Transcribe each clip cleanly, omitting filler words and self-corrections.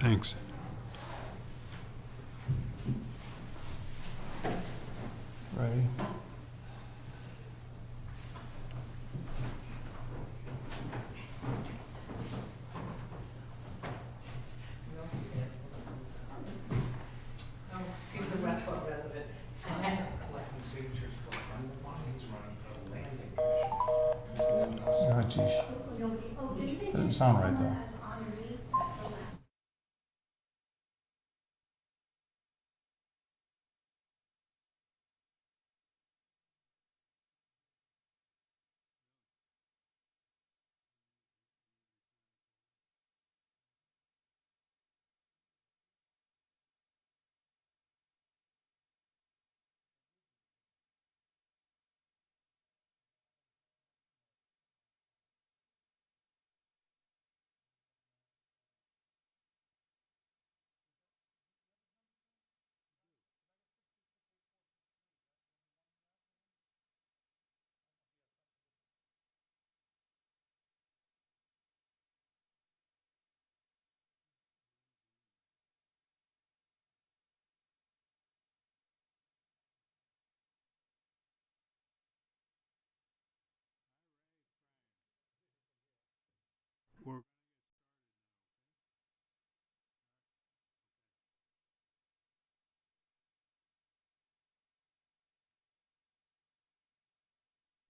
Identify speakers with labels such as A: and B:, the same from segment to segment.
A: Thanks.
B: Ready?
C: She's a Westport resident.
D: Collecting signatures for a friend of mine who's running for the landing commission.
B: Oh, geez. Doesn't sound right, though.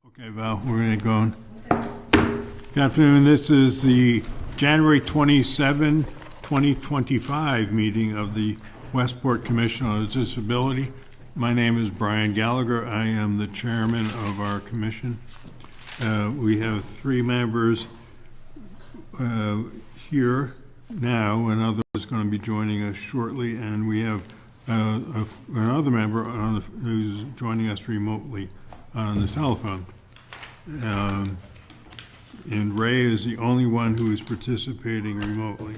A: Okay, Val, we're going to go on. Good afternoon. This is the January 27, 2025 meeting of the Westport Commission on Disability. My name is Brian Gallagher. I am the chairman of our commission. We have 3 members here now. Another is going to be joining us shortly, and we have another member who's joining us remotely on the telephone. And Ray is the only one who is participating remotely.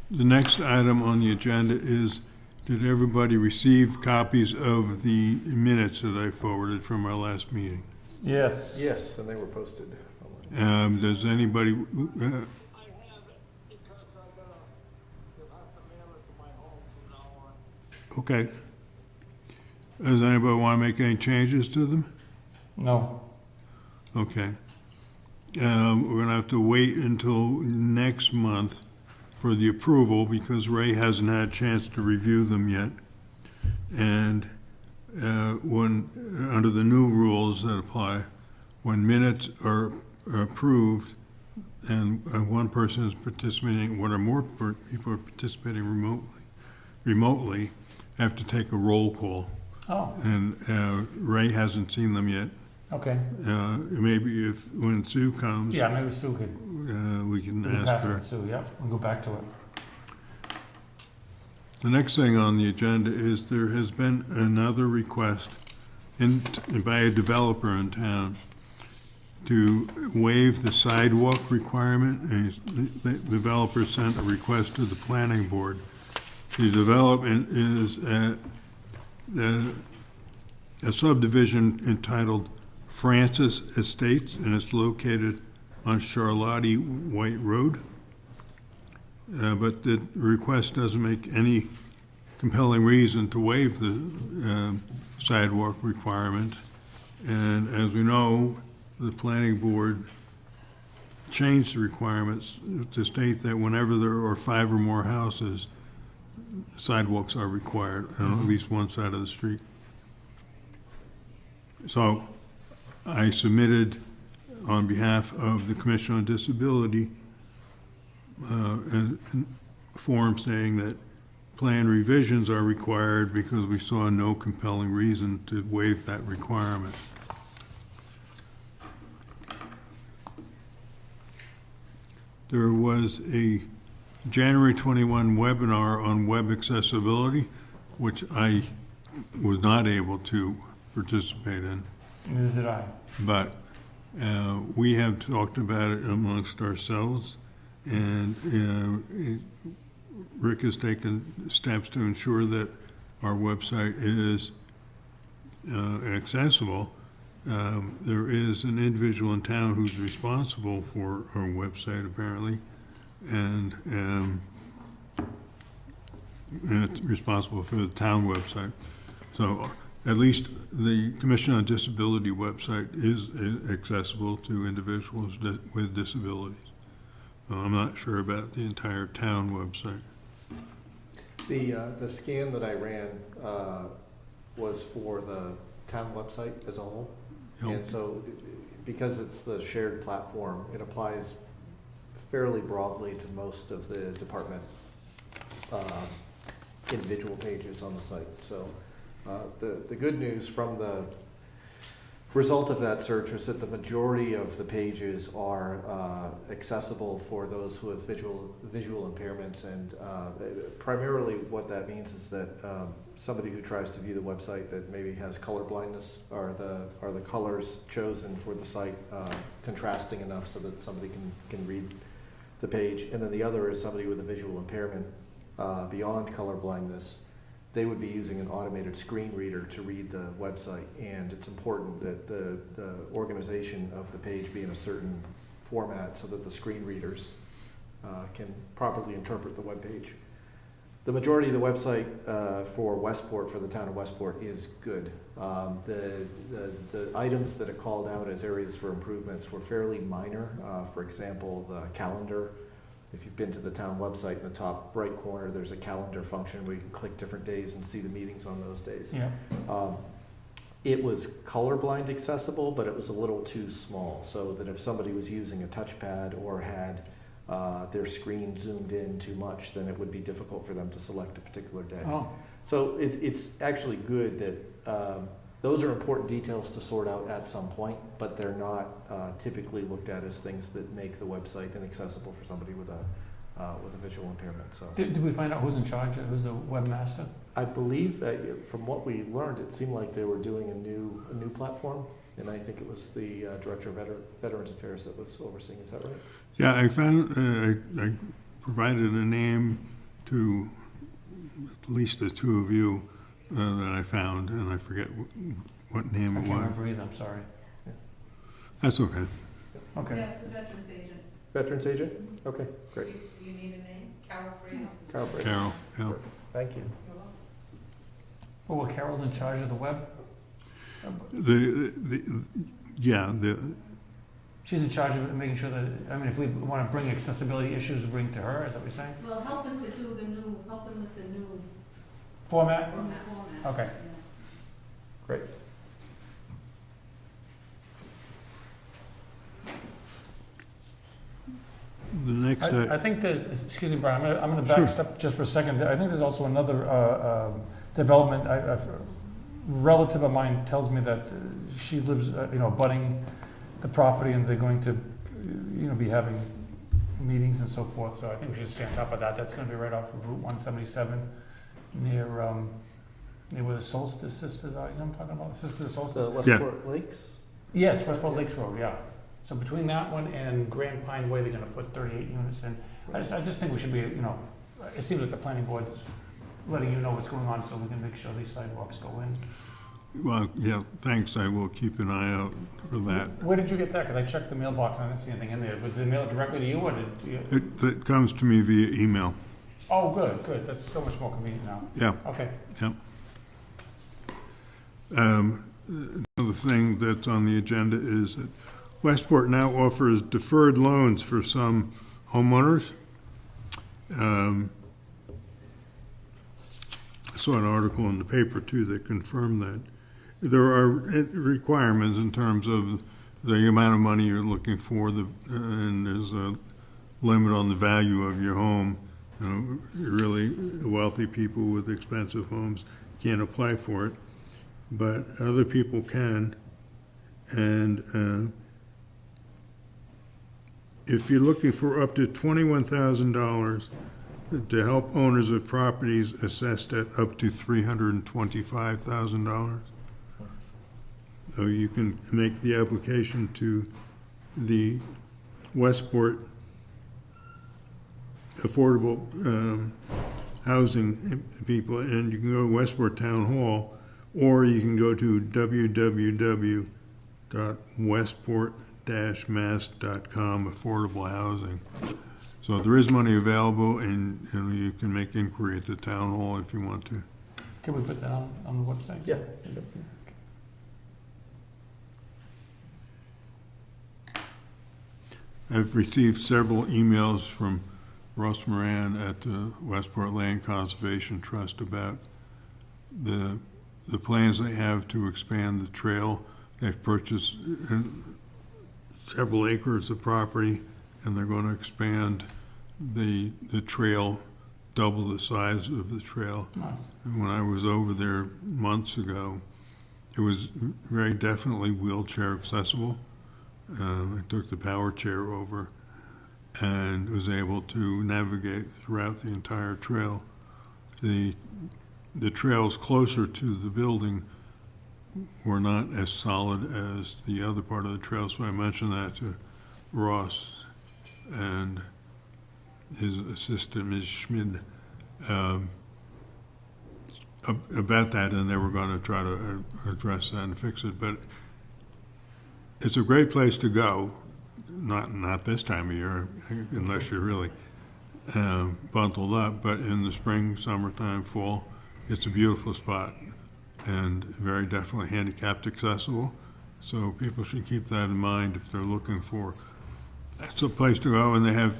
A: The next item on the agenda is, did everybody receive copies of the minutes that I forwarded from our last meeting?
B: Yes.
E: Yes, and they were posted.
A: Does anybody,
F: I have it because you'll have to mail it to my home from now on.
A: okay. Does anybody want to make any changes to them?
B: No.
A: Okay. We're going to have to wait until next month for the approval because Ray hasn't had a chance to review them yet. And when, under the new rules that apply, when minutes are approved and one person is participating, one or more people are participating remotely, have to take a roll call.
B: Oh,
A: And Ray hasn't seen them yet.
B: okay.
A: Maybe when Sue comes,
B: Yeah, maybe Sue could
A: we can ask
B: pass
A: her.
B: it to Sue, yep, we'll go back to it.
A: The next thing on the agenda is there has been another request by a developer in town to waive the sidewalk requirement, and the developer sent a request to the planning board. The development is a subdivision entitled Francis Estates, and it's located on Charlotte White Road. But the request doesn't make any compelling reason to waive the sidewalk requirement. And as we know, the planning board changed the requirements to state that whenever there are 5 or more houses, sidewalks are required on at least one side of the street. So I submitted on behalf of the Commission on Disability a form saying that plan revisions are required because we saw no compelling reason to waive that requirement. There was a January 21 webinar on web accessibility, which I was not able to participate in.
B: Neither did I.
A: But we have talked about it amongst ourselves, and Rick has taken steps to ensure that our website is accessible. There is an individual in town who's responsible for our website, apparently, and it's responsible for the town website. So at least the Commission on Disability website is accessible to individuals with disabilities. I'm not sure about the entire town website.
C: The scan that I ran was for the town website as a whole.
A: Yep.
C: And so because it's the shared platform, it applies fairly broadly to most of the department individual pages on the site. So the good news from the result of that search was that the majority of the pages are accessible for those who have visual impairments, and primarily what that means is that somebody who tries to view the website that maybe has color blindness, are the colors chosen for the site contrasting enough so that somebody can read the page, and then the other is somebody with a visual impairment beyond color blindness. They would be using an automated screen reader to read the website, and it's important that the organization of the page be in a certain format so that the screen readers can properly interpret the web page. The majority of the website for Westport, for the town of Westport, is good. The items that it called out as areas for improvements were fairly minor. For example, the calendar. If you've been to the town website, in the top right corner, there's a calendar function where you can click different days and see the meetings on those days.
B: Yeah.
C: It was colorblind accessible, but it was a little too small, so that if somebody was using a touchpad or had their screen zoomed in too much, then it would be difficult for them to select a particular day.
B: Oh,
C: So it's actually good that those are important details to sort out at some point, but they're not typically looked at as things that make the website inaccessible for somebody with a visual impairment. So
B: did we find out who's in charge, who's the webmaster?
C: I believe from what we learned, it seemed like they were doing a new platform, and I think it was the Director of Veterans Affairs that was overseeing. Is that right?
A: Yeah, I found, I provided a name to at least the two of you that I found, and I forget what name
B: I
A: it
B: can't
A: was.
B: remember either, I'm sorry.
A: That's okay.
B: Okay.
E: Yes, the veterans agent.
C: Veterans agent? Okay, great.
E: Do you need a name? Carol Freitas.
C: Carol Freitas.
A: Carol, yeah.
C: Perfect. Thank you.
E: You're welcome.
B: Oh, well, Carol's in charge of the web? She's in charge of making sure that, I mean, if we want to bring accessibility issues, bring to her, is that what you're saying?
E: Well, helping to do helping with the new
B: Format?
E: format.
B: Okay.
E: Yeah.
C: Great.
A: The next,
B: I think that, excuse me, Brian, I'm going to
A: Sure.
B: back step just for a second. I think there's also another development. A relative of mine tells me that she lives, abutting the property, and they're going to, be having meetings and so forth. So I think we should stay on top of that. That's going to be right off of Route 177, near where the Solstice Sisters are. You know what I'm talking about? The Sisters of Solstice.
C: The Westport Lakes?
B: Yes, Westport Lakes Road, yeah. So between that one and Grand Pine Way, they're gonna put 38 units in. I just think we should be, it seems like the planning board's letting you know what's going on so we can make sure these sidewalks go in.
A: well, yeah, thanks, I will keep an eye out for that.
B: Where did you get that? Because I checked the mailbox and I didn't see anything in there. Did they mail it directly to you, or did you?
A: It comes to me via email,
B: Oh, good. That's so much more convenient now.
A: yeah.
B: Okay.
A: Another thing that's on the agenda is that Westport now offers deferred loans for some homeowners. I saw an article in the paper too that confirmed that. There are requirements in terms of the amount of money you're looking for, and there's a limit on the value of your home. Really wealthy people with expensive homes can't apply for it, but other people can. And if you're looking for up to $21,000 to help owners of properties assessed at up to $325,000, so you can make the application to the Westport Affordable Housing people, and you can go to Westport Town Hall, or you can go to www.westport-mass.com, affordable housing. So there is money available, and you can make inquiry at the town hall if you want to.
B: Can we put that on the website?
C: Yeah.
A: I've received several emails from Ross Moran at the Westport Land Conservation Trust about the plans they have to expand the trail. They've purchased several acres of property, and they're going to expand the trail, double the size of the trail.
B: Nice.
A: And when I was over there months ago, it was very definitely wheelchair accessible. I took the power chair over and was able to navigate throughout the entire trail. The trails closer to the building were not as solid as the other part of the trail, so I mentioned that to Ross and his assistant, Ms. Schmid, about that, and they were going to try to address that and fix it. But it's a great place to go, not this time of year, unless you're really bundled up, but in the spring, summertime, fall, it's a beautiful spot and very definitely handicapped accessible. So people should keep that in mind if they're looking for, it's a place to go, and they have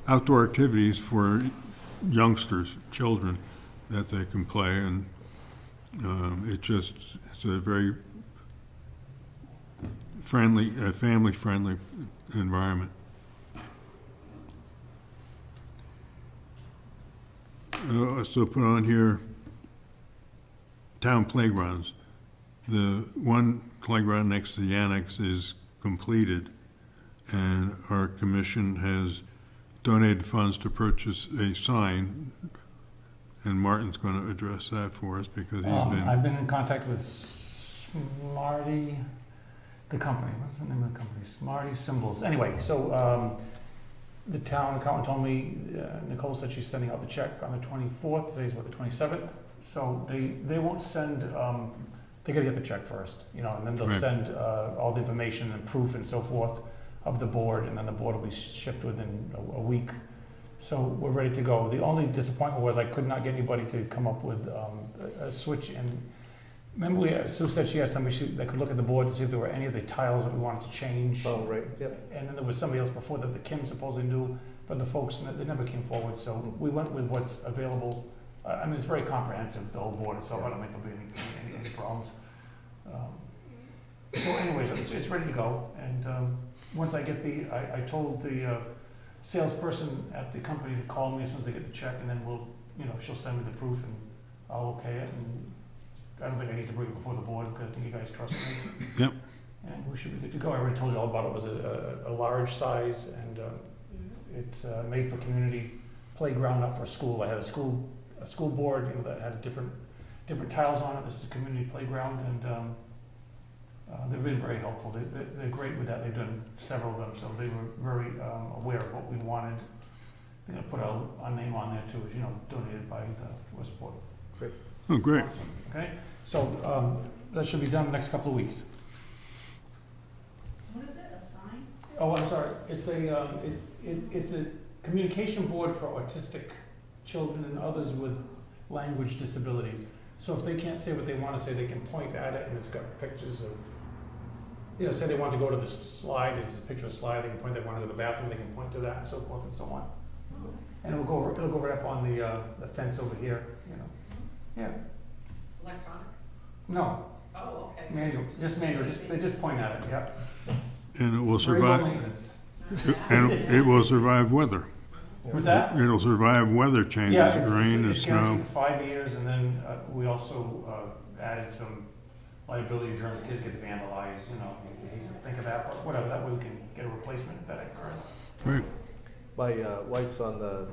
A: outdoor activities for youngsters, children, that they can play, and it's a very friendly, family-friendly environment. Also put on here town playgrounds. The one playground next to the annex is completed, and our commission has donated funds to purchase a sign, and Martin's going to address that for us because he's been...
B: I've been in contact with Smarty, the company. What's the name of the company? Smarty Symbols. Anyway, so the town accountant told me, Nicole said she's sending out the check on the 24th. Today's what, the 27th? So they won't send, they gotta get the check first, and then they'll
A: Right.
B: send all the information and proof and so forth of the board, and then the board will be shipped within a week. So we're ready to go. The only disappointment was I could not get anybody to come up with a switch. And remember, Sue said she had somebody that could look at the board to see if there were any of the tiles that we wanted to change.
C: Oh, right, yep.
B: And then there was somebody else before that the Kim supposedly knew, but the folks, they never came forward. So we went with what's available. I mean, it's very comprehensive, the whole board itself. I don't think there'll be any problems. So anyways, it's ready to go. And once I get I told the salesperson at the company to call me as soon as I get the check, and then she'll send me the proof and I'll okay it. And I don't think I need to bring it before the board because I think you guys trust me.
A: Yep.
B: And we should be good to go. I already told you all about it. It was a large size, and it's made for community playground, not for school. I had a school board that had different tiles on it. This is a community playground, and they've been very helpful. They're great with that. They've done several of them, so they were very aware of what we wanted. They're gonna put our name on there too, as donated by the Westport.
C: Great.
A: Oh, great.
B: Okay, so that should be done in the next couple of weeks.
E: What is it, a sign?
B: Oh, I'm sorry. It's a communication board for autistic children and others with language disabilities. So if they can't say what they want to say, they can point at it, and it's got pictures of, say they want to go to the slide, it's a picture of a slide, they can point, they want to go to the bathroom, they can point to that, and so forth and so on.
E: Oh,
B: And it'll go right up on the fence over here, Yeah.
E: electronic?
B: No,
E: Oh, okay.
B: manual, they just point at it, yeah.
A: And it will
B: Very low
A: survive,
B: maintenance.
A: and it will survive weather.
B: What's that?
A: It'll survive weather changes,
B: Yeah,
A: rain and
B: it's
A: snow.
B: guaranteed 5 years, and then we also added some liability insurance in case it gets vandalized, you hate to think of that, but whatever, that way we can get a replacement if that occurs.
A: Right.
C: My wife's on the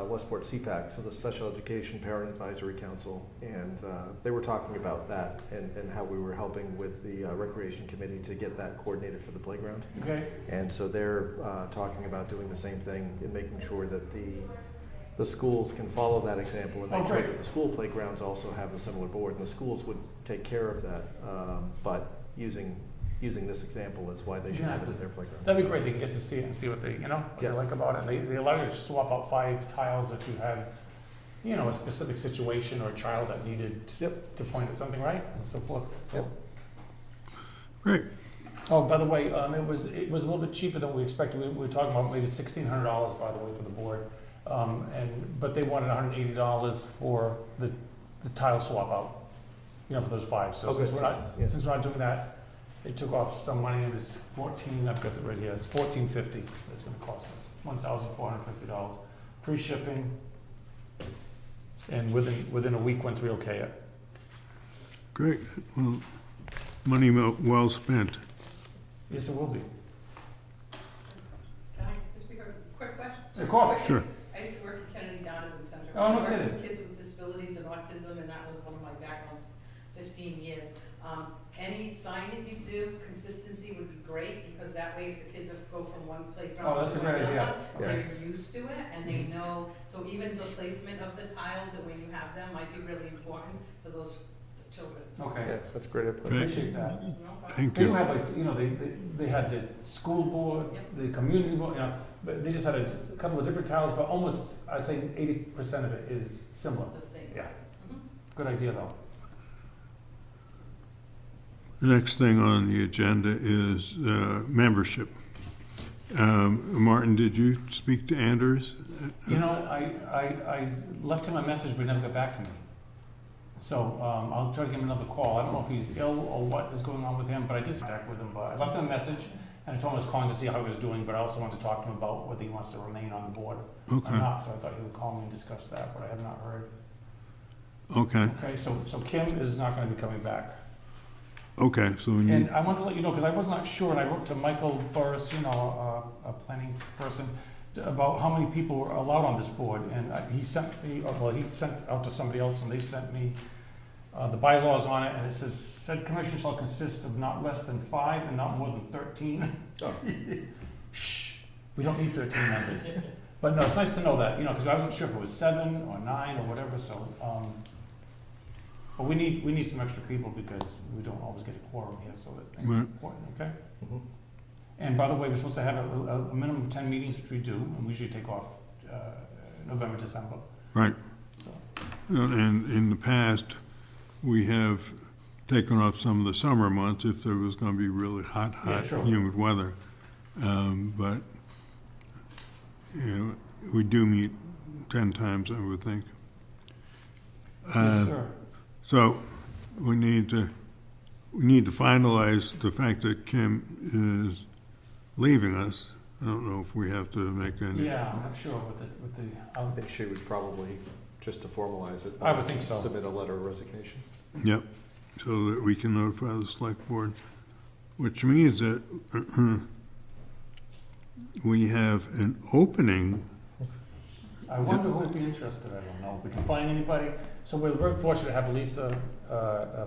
C: Westport CPAC, so the Special Education Parent Advisory Council, and they were talking about that and how we were helping with the Recreation Committee to get that coordinated for the playground.
B: Okay,
C: And so they're talking about doing the same thing and making sure that the schools can follow that example and
B: Oh,
C: make sure
B: great.
C: that the school playgrounds also have a similar board, and the schools would take care of that, but using using this example as why they should have it at their playground.
B: That'd be great, they can get to see it and see what they, what they
C: Yeah.
B: like about it. And they allow you to swap out 5 tiles if you had, a specific situation or a child that needed
C: Yep.
B: to point at something, right? And so forth.
C: Yep.
A: Great.
B: Oh, by the way, it was a little bit cheaper than we expected. We were talking about maybe $1,600, by the way, for the board. But they wanted $180 for the tile swap out, for those 5. So
C: Okay,
B: since we're not,
C: yeah.
B: since we're not doing that, they took off some money. It was I've got it right here. It's $1,450. That's gonna cost us $1,450. Free shipping. And within a week, once we okay it.
A: Great. Well, money well spent.
B: Yes, it will be.
E: Can I just make a quick question?
B: Of course.
A: Sure.
E: I used to work at Kennedy Donovan Center.
B: Oh, no
E: I worked
B: kidding.
E: with kids with disabilities and autism, and that was one of my backgrounds, 15 years. Any sign that you do, consistency would be great, because that way if the kids go from one
B: Oh,
E: playground
B: that's
E: to
B: a great
E: another,
B: idea.
E: they're used to it, and they know, so even the placement of the tiles and when you have them might be really important for those children.
B: Okay.
C: Yeah, that's great input.
A: Great.
B: Appreciate that.
E: No problem.
A: Thank
B: They do
A: you.
B: have they had the school board,
E: Yep.
B: the community board, but they just had a couple of different tiles, but almost, I'd say 80% of it is similar.
E: The same.
B: Yeah.
E: Mhm.
B: Good idea though.
A: The next thing on the agenda is membership. Martin, did you speak to Anders?
B: I left him a message, but he never got back to me. So, I'll try to give him another call. I don't know if he's ill or what is going on with him, but I just contact with him, but I left him a message, and I told him I was calling to see how he was doing, but I also wanted to talk to him about whether he wants to remain on the board or
A: Okay,
B: not, so I thought he would call me and discuss that, but I have not heard.
A: okay,
B: Okay, so Kim is not gonna be coming back.
A: okay, so we need,
B: And I want to let you know, because I was not sure, and I wrote to Michael Burris, a planning person, about how many people were allowed on this board, and he sent me, he sent out to somebody else, and they sent me the bylaws on it, and it says, said commission shall consist of not less than 5 and not more than 13.
C: Oh.
B: Shh, we don't need 13 members. But no, it's nice to know that, because I wasn't sure if it was 7 or 9 or whatever, so, but we need some extra people, because we don't always get a quorum here, so that things are
A: Right.
B: important, okay?
C: Mhm.
B: And by the way, we're supposed to have a minimum of 10 meetings, which we do, and we usually take off November, December,
A: right.
B: so.
A: And in the past, we have taken off some of the summer months if there was gonna be really hot,
B: true.
A: humid weather. But, we do meet 10 times, I would think.
B: Yes, sir.
A: So, we need to finalize the fact that Kim is leaving us. I don't know if we have to make any.
B: Yeah, I'm not sure with
C: I think she would probably, just to formalize it.
B: I would think so.
C: Submit a letter of resignation.
A: Yep, so that we can notify the select board, which means that we have an opening.
B: I wonder who would be interested, I don't know, if we can find anybody. So we're very fortunate to have Lisa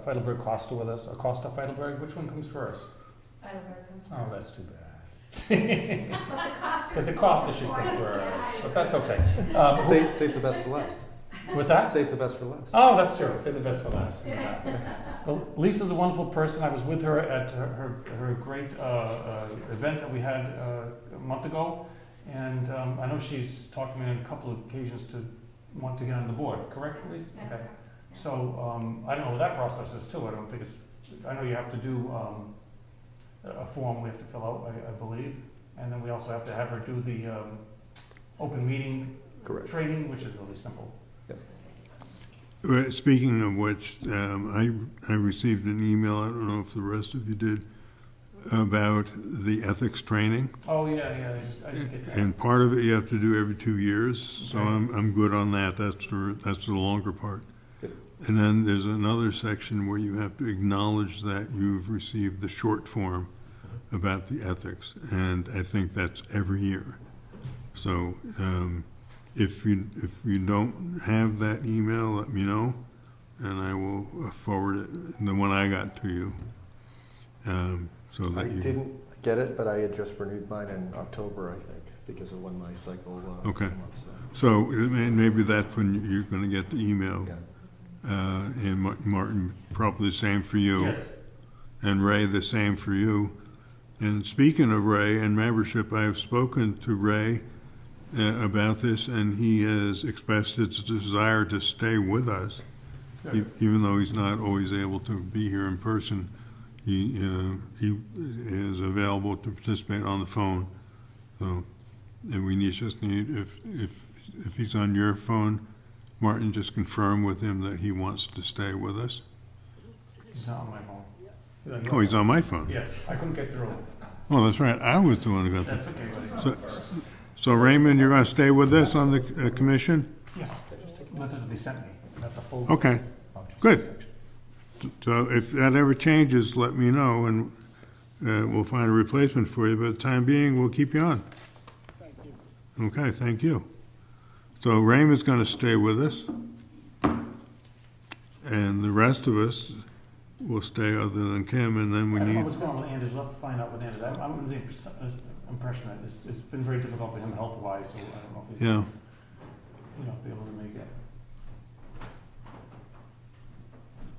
B: Feidelberg Costa with us, or Costa Feidelberg, which one comes first?
E: Feidelberg comes
B: Oh,
E: first.
B: that's too bad.
E: But the cost.
B: Because the Costa should come first, but that's okay.
C: Save the best for last.
B: What's that?
C: Save the best for last.
B: Oh, that's true. Say the best for last. Well, Lisa's a wonderful person. I was with her at her great event that we had a month ago, and I know she's talked to me on a couple of occasions to want to get on the board. Correct, Lisa?
E: That's
B: Okay.
E: right.
B: So I don't know what that process is too. I don't think it's. I know you have to do a form we have to fill out, I believe, and then we also have to have her do the open meeting
C: Correct.
B: training, which is really simple.
A: Speaking of which, I received an email, I don't know if the rest of you did, about the ethics training.
B: Oh yeah. I didn't get that.
A: And part of it you have to do every 2 years, so
B: Okay.
A: I'm good on that. That's the longer part.
C: Good.
A: And then there's another section where you have to acknowledge that you've received the short form about the ethics, and I think that's every year. So if you don't have that email, let me know, and I will forward it, the one I got to you. So
C: I
A: that you.
C: didn't get it, but I had just renewed mine in October, I think, because of when my cycle
A: Okay.
C: came up, so.
A: So maybe that's when you're going to get the email.
C: Yeah.
A: And Martin, probably the same for you.
B: Yes.
A: and Ray, the same for you. And speaking of Ray and membership, I have spoken to Ray about this, and he has expressed his desire to stay with us, even though he's not always able to be here in person. He is available to participate on the phone. So, and we just need, if he's on your phone, Martin, just confirm with him that he wants to stay with us.
B: He's not on my phone.
A: Oh, he's on my phone.
B: Yes, I couldn't get through.
A: Oh, that's right. I was the one who got
B: That's
A: that.
B: okay, buddy.
A: So Raymond, you're going to stay with us on the commission?
B: Yes, that's what they sent me, not the full.
A: Okay, good. So if that ever changes, let me know, and we'll find a replacement for you. But for the time being, we'll keep you on.
F: Thank you.
A: Okay, thank you. So Raymond's going to stay with us, and the rest of us will stay other than Kim, and then we
B: I don't know
A: need,
B: what's going on with Anders, we'll have to find out with Anders. I'm under the impression that it's been very difficult for him health-wise, so I don't know if he's,
A: yeah.
B: be able to make it.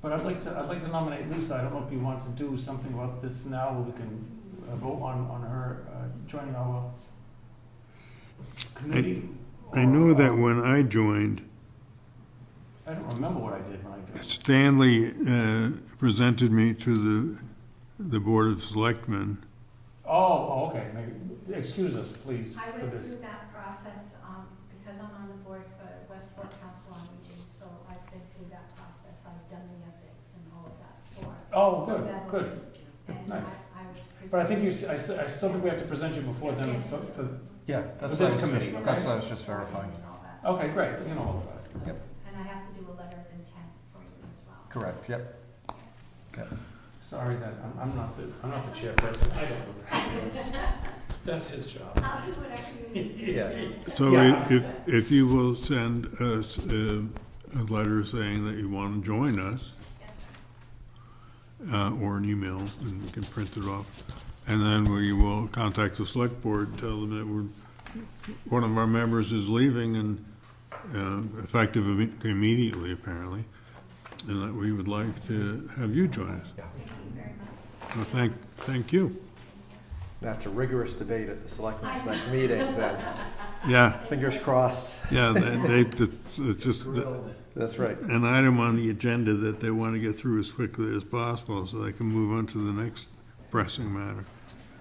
B: But I'd like to nominate Lisa. I don't know if you want to do something about this now, where we can vote on her joining our committee.
A: I know
B: or,
A: that when I joined,
B: I don't remember what I did when I joined.
A: Stanley presented me to the Board of Selectmen.
B: Oh, okay, maybe, excuse us, please,
G: I
B: for
G: went
B: this.
G: through that process, because I'm on the board for Westport Council on Aging, so I've been through that process. I've done the ethics and all of that for.
B: Oh,
G: for
B: good,
G: Beverly.
B: good.
G: And
B: Nice.
G: I was presented.
B: But I think I still think we have to present you before then, for,
C: Yeah,
B: that's what I was just-
C: that's what I was just verifying.
G: And all that.
B: okay, great, you know all about it.
C: Yep.
G: And I have to do a letter of intent for you as well.
C: Correct, yep. Okay.
B: Sorry that, I'm not the chairperson, I don't know. That's his job.
G: I'll do whatever you need.
C: Yeah,
A: So
B: Yeah.
A: if you will send us a letter saying that you want to join us, or an email, and we can print it off, and then we will contact the select board, tell them that one of our members is leaving, and effective immediately, apparently, and that we would like to have you join us.
G: Thank you very much.
A: Well, thank you.
C: after rigorous debate at the selectmen's next meeting, then
A: Yeah,
C: fingers crossed.
A: yeah, it's just
C: That's right.
A: an item on the agenda that they want to get through as quickly as possible so they can move on to the next pressing matter.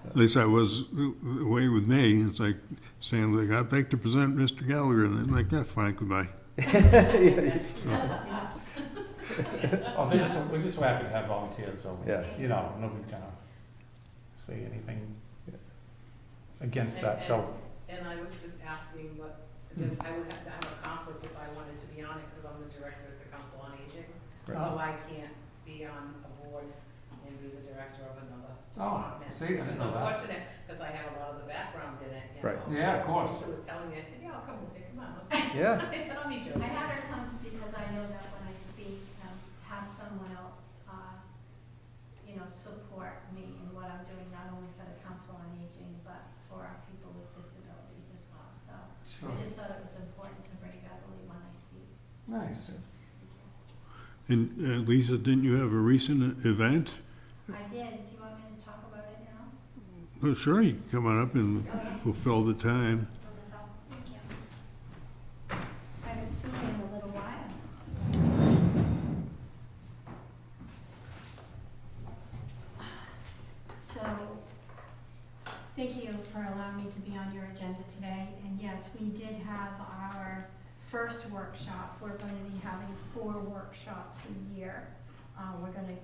A: At least that was the way with me. It's like saying, like, I'd like to present Mr. Gallagher, and they're like, yeah, fine, goodbye.
B: Oh, we're just so happy to have volunteers, so,
C: Yeah.
B: you know, nobody's gonna say anything against that, so.
E: And I was just asking what, because I would have to have a conflict if I wanted to be on it, because I'm the director at the Council on Aging.
C: Right.
E: So I can't be on a board and be the director of another
B: Oh,
E: department.
B: see, I
E: Which is
B: didn't know that.
E: unfortunate, because I have a lot of the background in it, you
C: Right.
E: know.
B: Yeah, of course.
E: Lisa was telling me, I said, yeah, I'll come with you, come on. I'll take it."
C: Yeah.
E: I said, I'll meet you.
G: I had her come because I know that when I speak, have someone else, support me in what I'm doing, not only for the Council on Aging, but for our people with disabilities as well. So
B: Sure.
G: I just thought it was important to bring Beverly when I speak.
B: Nice.
A: And Lisa, didn't you have a recent event?
G: I did. Do you want me to talk about it now?
A: Well, sure, you can come on up and we'll fill the time.
G: Wonderful. Thank you. I haven't seen you in a little while. So, thank you for allowing me to be on your agenda today. And yes, we did have our first workshop. We're going to be having 4 workshops a year. We're going to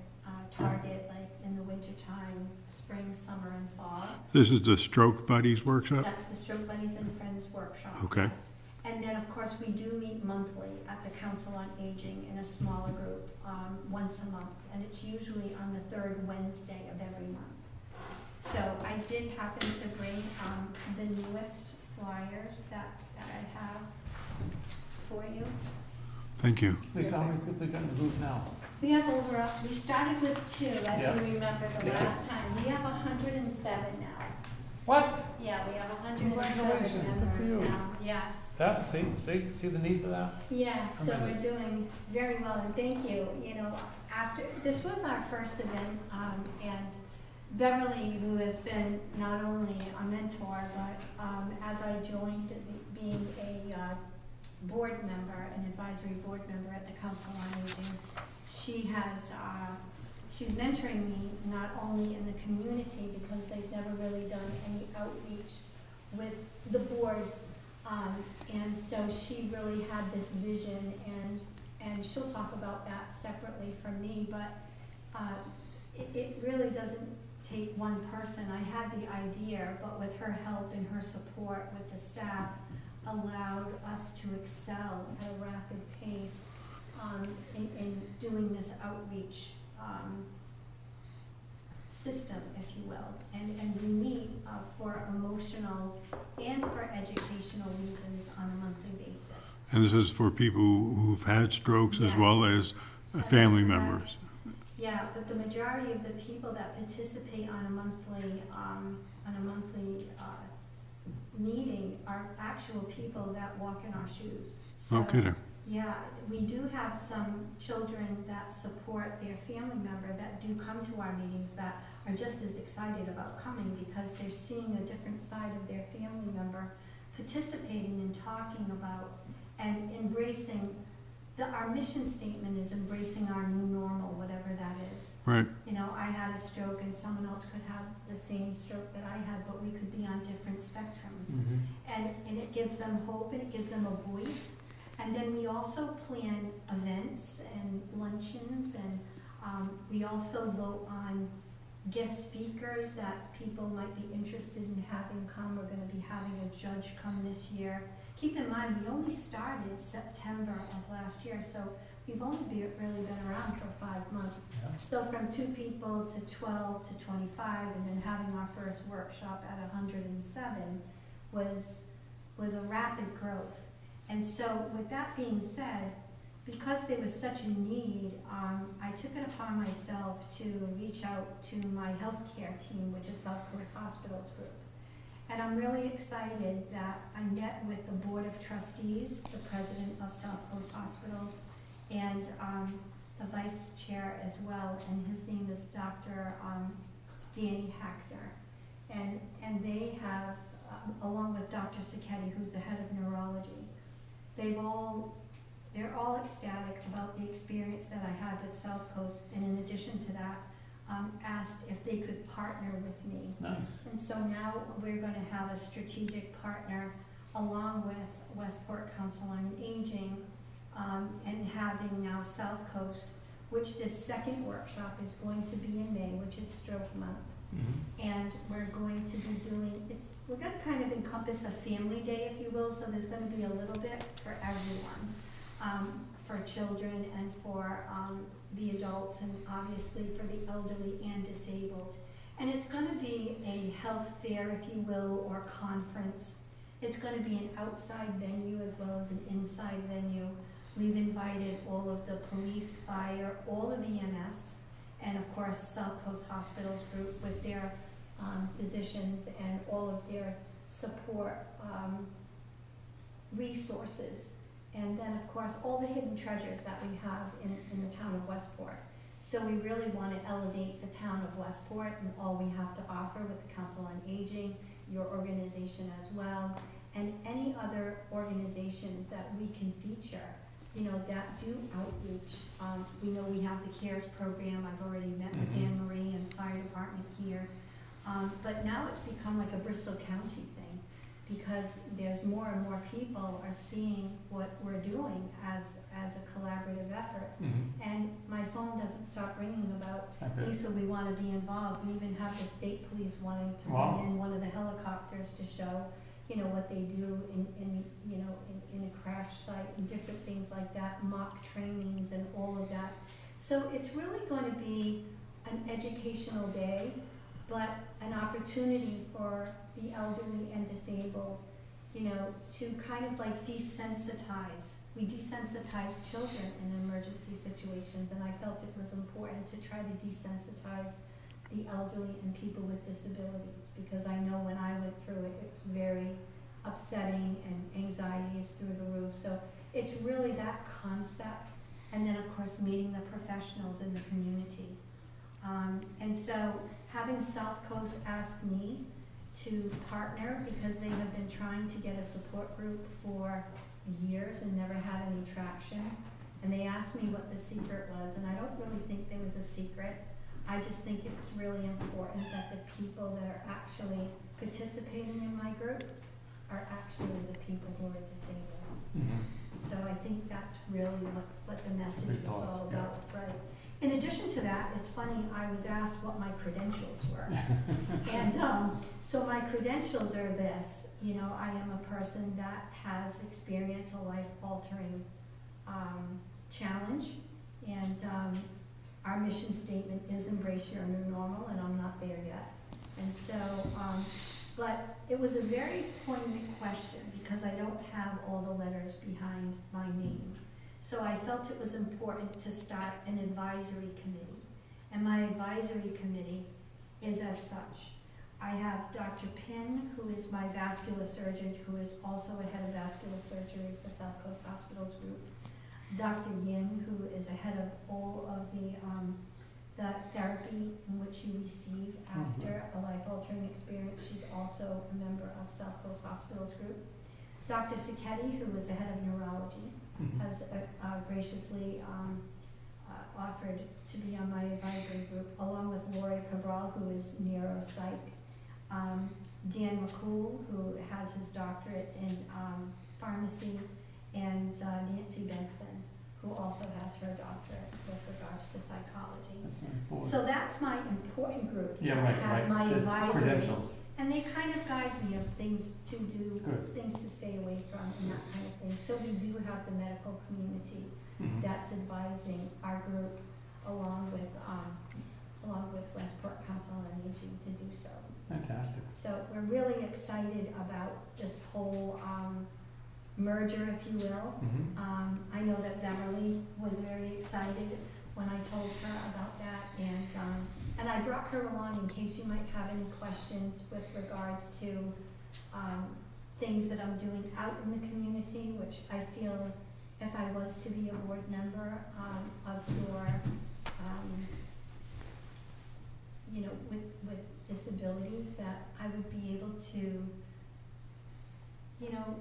G: target like in the wintertime, spring, summer, and fall.
A: This is the Stroke Buddies workshop?
G: That's the Stroke Buddies and Friends workshop.
A: Okay.
G: Yes. And then, of course, we do meet monthly at the Council on Aging in a smaller group, once a month, and it's usually on the 3rd Wednesday of every month. So I did happen to bring the newest flyers that I have for you.
A: Thank you.
B: Lisa, how many people we got in the booth now?
G: We have we started with 2, as
B: Yeah.
G: you remember the
B: Yeah.
G: last time. We have 107 now.
B: What?
G: Yeah, we have 107
B: Congratulations, good for
G: members
B: you.
G: now, yes.
B: That's, see the need for that?
G: Yeah, so we're
B: Tremendous.
G: doing very well, and thank you. You know, this was our first event, and Beverly, who has been not only a mentor, but as I joined, being a board member, an advisory board member at the Council on Aging, she's mentoring me not only in the community, because they've never really done any outreach with the board. And so she really had this vision, and she'll talk about that separately from me, but it really doesn't take one person. I had the idea, but with her help and her support with the staff, allowed us to excel at a rapid pace in doing this outreach system, if you will. And we meet for emotional and for educational reasons on a monthly basis.
A: And this is for people who've had strokes as
G: Yes.
A: well as
G: That's
A: family
G: correct.
A: members.
G: Yeah, but the majority of the people that participate on a monthly meeting are actual people that walk in our shoes. So,
A: No kidding.
G: yeah, we do have some children that support their family member that do come to our meetings that are just as excited about coming because they're seeing a different side of their family member participating and talking about and embracing. Our mission statement is embracing our new normal, whatever that is.
A: Right.
G: You know, I had a stroke and someone else could have the same stroke that I had, but we could be on different spectrums. And it gives them hope and it gives them a voice. And then we also plan events and luncheons, and we also vote on guest speakers that people might be interested in having come. We're going to be having a judge come this year. Keep in mind, we only started September of last year, so we've only really been around for 5 months.
B: Yeah.
G: So from 2 people to 12 to 25, and then having our first workshop at 107 was a rapid growth. And so with that being said, because there was such a need, I took it upon myself to reach out to my healthcare team, which is South Coast Hospitals Group. And I'm really excited that I met with the Board of Trustees, the president of South Coast Hospitals, and the vice chair as well, and his name is Dr. Danny Hackner. And they have, along with Dr. Sacchetti, who's the head of neurology, they're all ecstatic about the experience that I had with South Coast, and in addition to that, asked if they could partner with me.
B: Nice.
G: And so now we're going to have a strategic partner along with Westport Council on Aging, and having now South Coast, which this second workshop is going to be in May, which is Stroke Month. And we're going to be we're going to kind of encompass a family day, if you will, so there's going to be a little bit for everyone, for children and for the adults, and obviously for the elderly and disabled. And it's going to be a health fair, if you will, or conference. It's going to be an outside venue as well as an inside venue. We've invited all of the police, fire, all of EMS, and of course South Coast Hospitals Group with their physicians and all of their support resources. And then of course all the hidden treasures that we have in the town of Westport. So we really want to elevate the town of Westport and all we have to offer with the Council on Aging, your organization as well, and any other organizations that we can feature, you know, that do outreach. We know we have the CARES program. I've already met with Anne Marie and the fire department here. But now it's become like a Bristol County thing, because there's more and more people are seeing what we're doing as a collaborative effort. And my phone doesn't stop ringing about,
B: Okay.
G: Lisa, we want to be involved. We even have the state police wanting to
B: Wow.
G: bring in one of the helicopters to show, you know, what they do in a crash site and different things like that, mock trainings and all of that. So it's really going to be an educational day, but an opportunity for the elderly and disabled, you know, to kind of like desensitize. We desensitize children in emergency situations, and I felt it was important to try to desensitize the elderly and people with disabilities, because I know when I went through it, it was very upsetting and anxiety is through the roof. So it's really that concept, and then of course meeting the professionals in the community. And so having South Coast ask me to partner, because they have been trying to get a support group for years and never had any traction. And they asked me what the secret was, and I don't really think there was a secret. I just think it's really important that the people that are actually participating in my group are actually the people who are disabled.
B: Mhm.
G: So I think that's really what the message
B: Big
G: was
B: plus,
G: all
B: yeah.
G: about, right? In addition to that, it's funny, I was asked what my credentials were. And so my credentials are this, you know, I am a person that has experienced a life-altering challenge. And our mission statement is embrace your new normal, and I'm not there yet. And so, but it was a very poignant question because I don't have all the letters behind my name. So I felt it was important to start an advisory committee. And my advisory committee is as such. I have Dr. Pinn, who is my vascular surgeon, who is also a head of vascular surgery for South Coast Hospitals Group. Dr. Yin, who is a head of all of the therapy in which you receive after a life-altering experience. She's also a member of South Coast Hospitals Group. Dr. Sacchetti, who is the head of neurology,
B: Mhm.
G: has graciously offered to be on my advisory group, along with Lori Cabral, who is neuropsych, Dan McCool, who has his doctorate in pharmacy, and Nancy Benson, who also has her doctorate with regards to psychology.
B: That's very important.
G: So that's my important group.
B: Yeah,
G: that
B: right,
G: has
B: right.
G: my
B: There's
G: advisory.
B: credentials.
G: And they kind of guide me of things to do,
B: Good.
G: things to stay away from, and that kind of thing. So we do have the medical community
B: Mhm.
G: that's advising our group along with Westport Council on Aging to do so.
B: Fantastic.
G: So we're really excited about this whole merger, if you will.
B: Mhm.
G: I know that Beverly was very excited when I told her about that, and I brought her along in case you might have any questions with regards to things that I'm doing out in the community, which I feel if I was to be a board member of your, you know, with disabilities, that I would be able to, you know,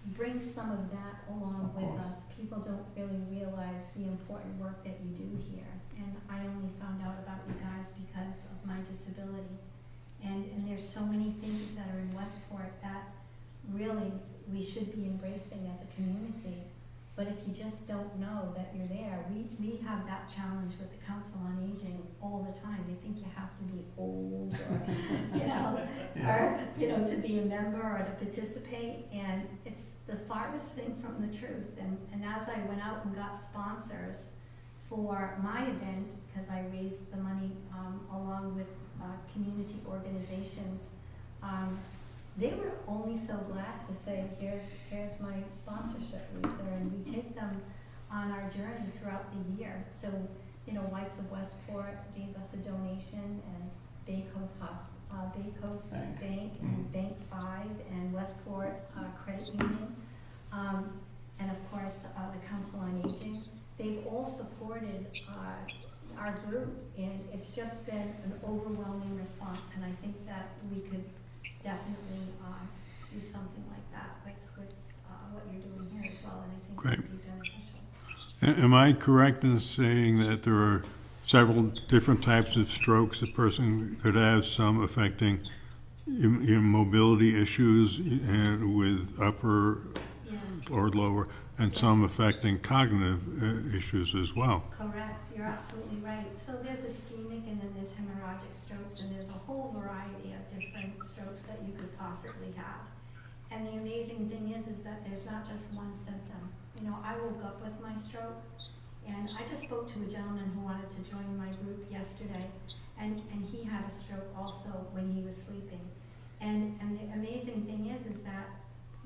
G: bring some of that along
B: Of
G: with
B: course.
G: us. People don't really realize the important work that you do here. And I only found out about you guys because of my disability. And there's so many things that are in Westport that really we should be embracing as a community. But if you just don't know that you're there, we have that challenge with the Council on Aging all the time. They think you have to be old or, you know, or, you know, to be a member or to participate. And it's the farthest thing from the truth. And as I went out and got sponsors for my event, because I raised the money along with community organizations, they were only so glad to say, here's my sponsorship, Lisa, and we take them on our journey throughout the year. So, you know, Whites of Westport gave us a donation, and Bay Coast Bank and Bank 5 and Westport Credit Union, and of course the Council on Aging. They've all supported our group, and it's just been an overwhelming response, and I think that we could definitely do something like that with what you're doing here as well, and I think it would be beneficial.
A: Am I correct in saying that there are several different types of strokes a person could have, some affecting mobility issues and with upper
G: Yeah,
A: or lower, and some affecting cognitive issues as well?
G: correct, you're absolutely right. So there's ischemic and then there's hemorrhagic strokes, and there's a whole variety of different strokes that you could possibly have. And the amazing thing is that there's not just one symptom. You know, I woke up with my stroke, and I just spoke to a gentleman who wanted to join my group yesterday, and he had a stroke also when he was sleeping. And the amazing thing is that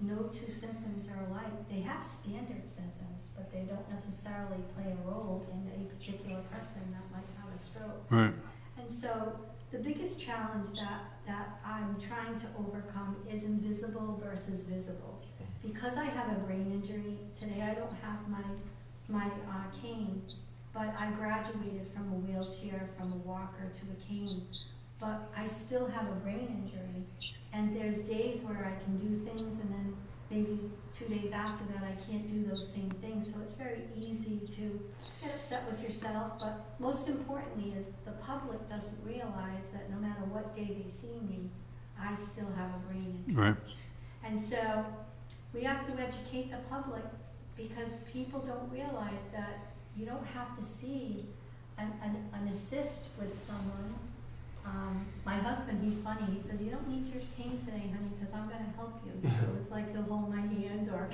G: no two symptoms are alike. They have standard symptoms, but they don't necessarily play a role in a particular person that might have a stroke.
A: Right.
G: And so The biggest challenge that I'm trying to overcome is invisible versus visible. Because I have a brain injury, today I don't have my cane, but I graduated from a wheelchair, from a walker to a cane. But I still have a brain injury, and there's days where I can do things, and then maybe 2 days after that I can't do those same things. So it's very easy to get upset with yourself, but most importantly is the public doesn't realize that no matter what day they see me, I still have a brain injury.
A: Right.
G: And so we have to educate the public, because people don't realize that you don't have to see an assist with someone. My husband, he's funny, he says, you don't need your cane today, honey, because I'm going to help you. So it's like he'll hold my hand, or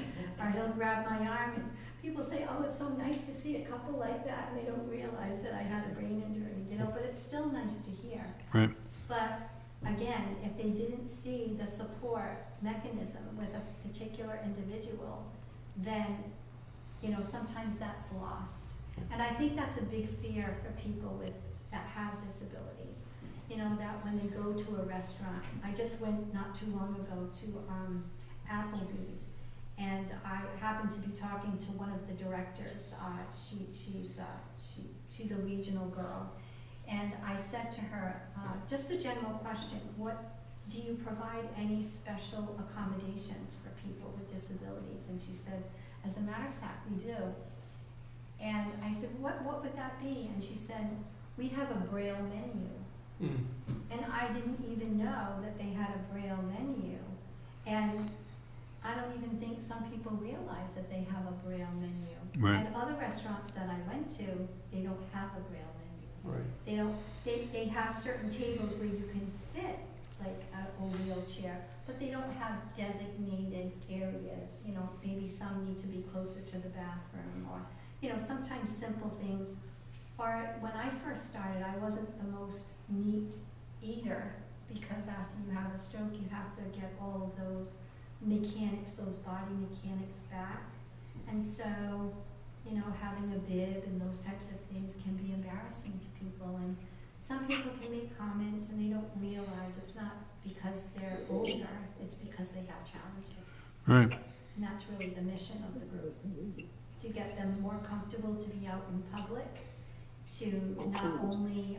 G: he'll grab my arm, and people say, oh, it's so nice to see a couple like that, and they don't realize that I had a brain injury, you know, but it's still nice to hear.
A: Right.
G: But again, if they didn't see the support mechanism with a particular individual, then, you know, sometimes that's lost. And I think that's a big fear for people that have disabilities. You know, that when they go to a restaurant, I just went not too long ago to Applebee's, and I happened to be talking to one of the directors. She's a regional girl, and I said to her, just a general question, do you provide any special accommodations for people with disabilities? And she said, as a matter of fact, we do. And I said, what would that be? And she said, we have a Braille menu. And I didn't even know that they had a Braille menu. And I don't even think some people realize that they have a Braille menu.
A: Right.
G: And other restaurants that I went to, they don't have a Braille menu.
B: Right.
G: They have certain tables where you can fit like a wheelchair, but they don't have designated areas. You know, maybe some need to be closer to the bathroom, or, you know, sometimes simple things. Or when I first started, I wasn't the most neat eater, because after you have a stroke, you have to get all of those mechanics, those body mechanics back. And so, you know, having a bib and those types of things can be embarrassing to people. And some people can make comments and they don't realize it's not because they're older, it's because they have challenges.
A: Right.
G: And that's really the mission of the group, to get them more comfortable to be out in public, to not only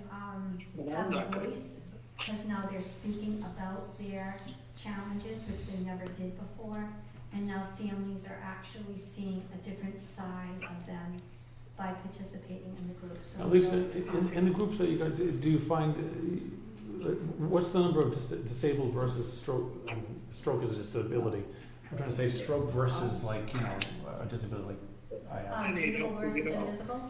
G: have a voice, because now they're speaking about their challenges, which they never did before, and now families are actually seeing a different side of them by participating in the group. So
B: At least in the groups that you got, do you find, what's the number of disabled versus stroke? Stroke is a disability. I'm trying to say stroke versus, like, you know, a disability.
G: Visible versus invisible?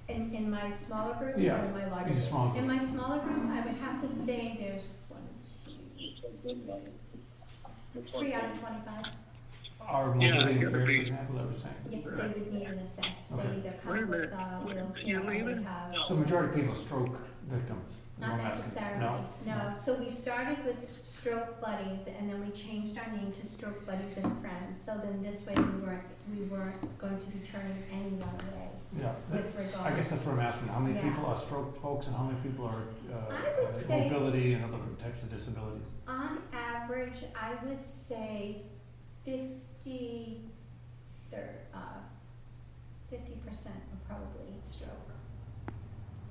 G: In my smaller group,
B: Yeah,
G: or in my larger
B: in
G: group?
B: small group.
G: In my smaller group, I would have to say there's 3 out of 25.
B: Are mobility impaired, for example, that we're saying?
G: Yes, they would need an assist. They
B: Okay.
G: either come with a wheelchair, or they have.
B: So majority of people are stroke victims? is what
G: Not
B: I'm asking.
G: necessarily,
B: No?
G: no. So we started with Stroke Buddies, and then we changed our name to Stroke Buddies and Friends. So then this way we weren't going to be turning anyone away
B: Yeah.
G: with regard.
B: I guess that's what I'm asking. How many
G: Yeah.
B: people are stroke folks, and how many people are
G: I would say-
B: mobility and other types of disabilities?
G: On average, I would say 50% are probably stroke.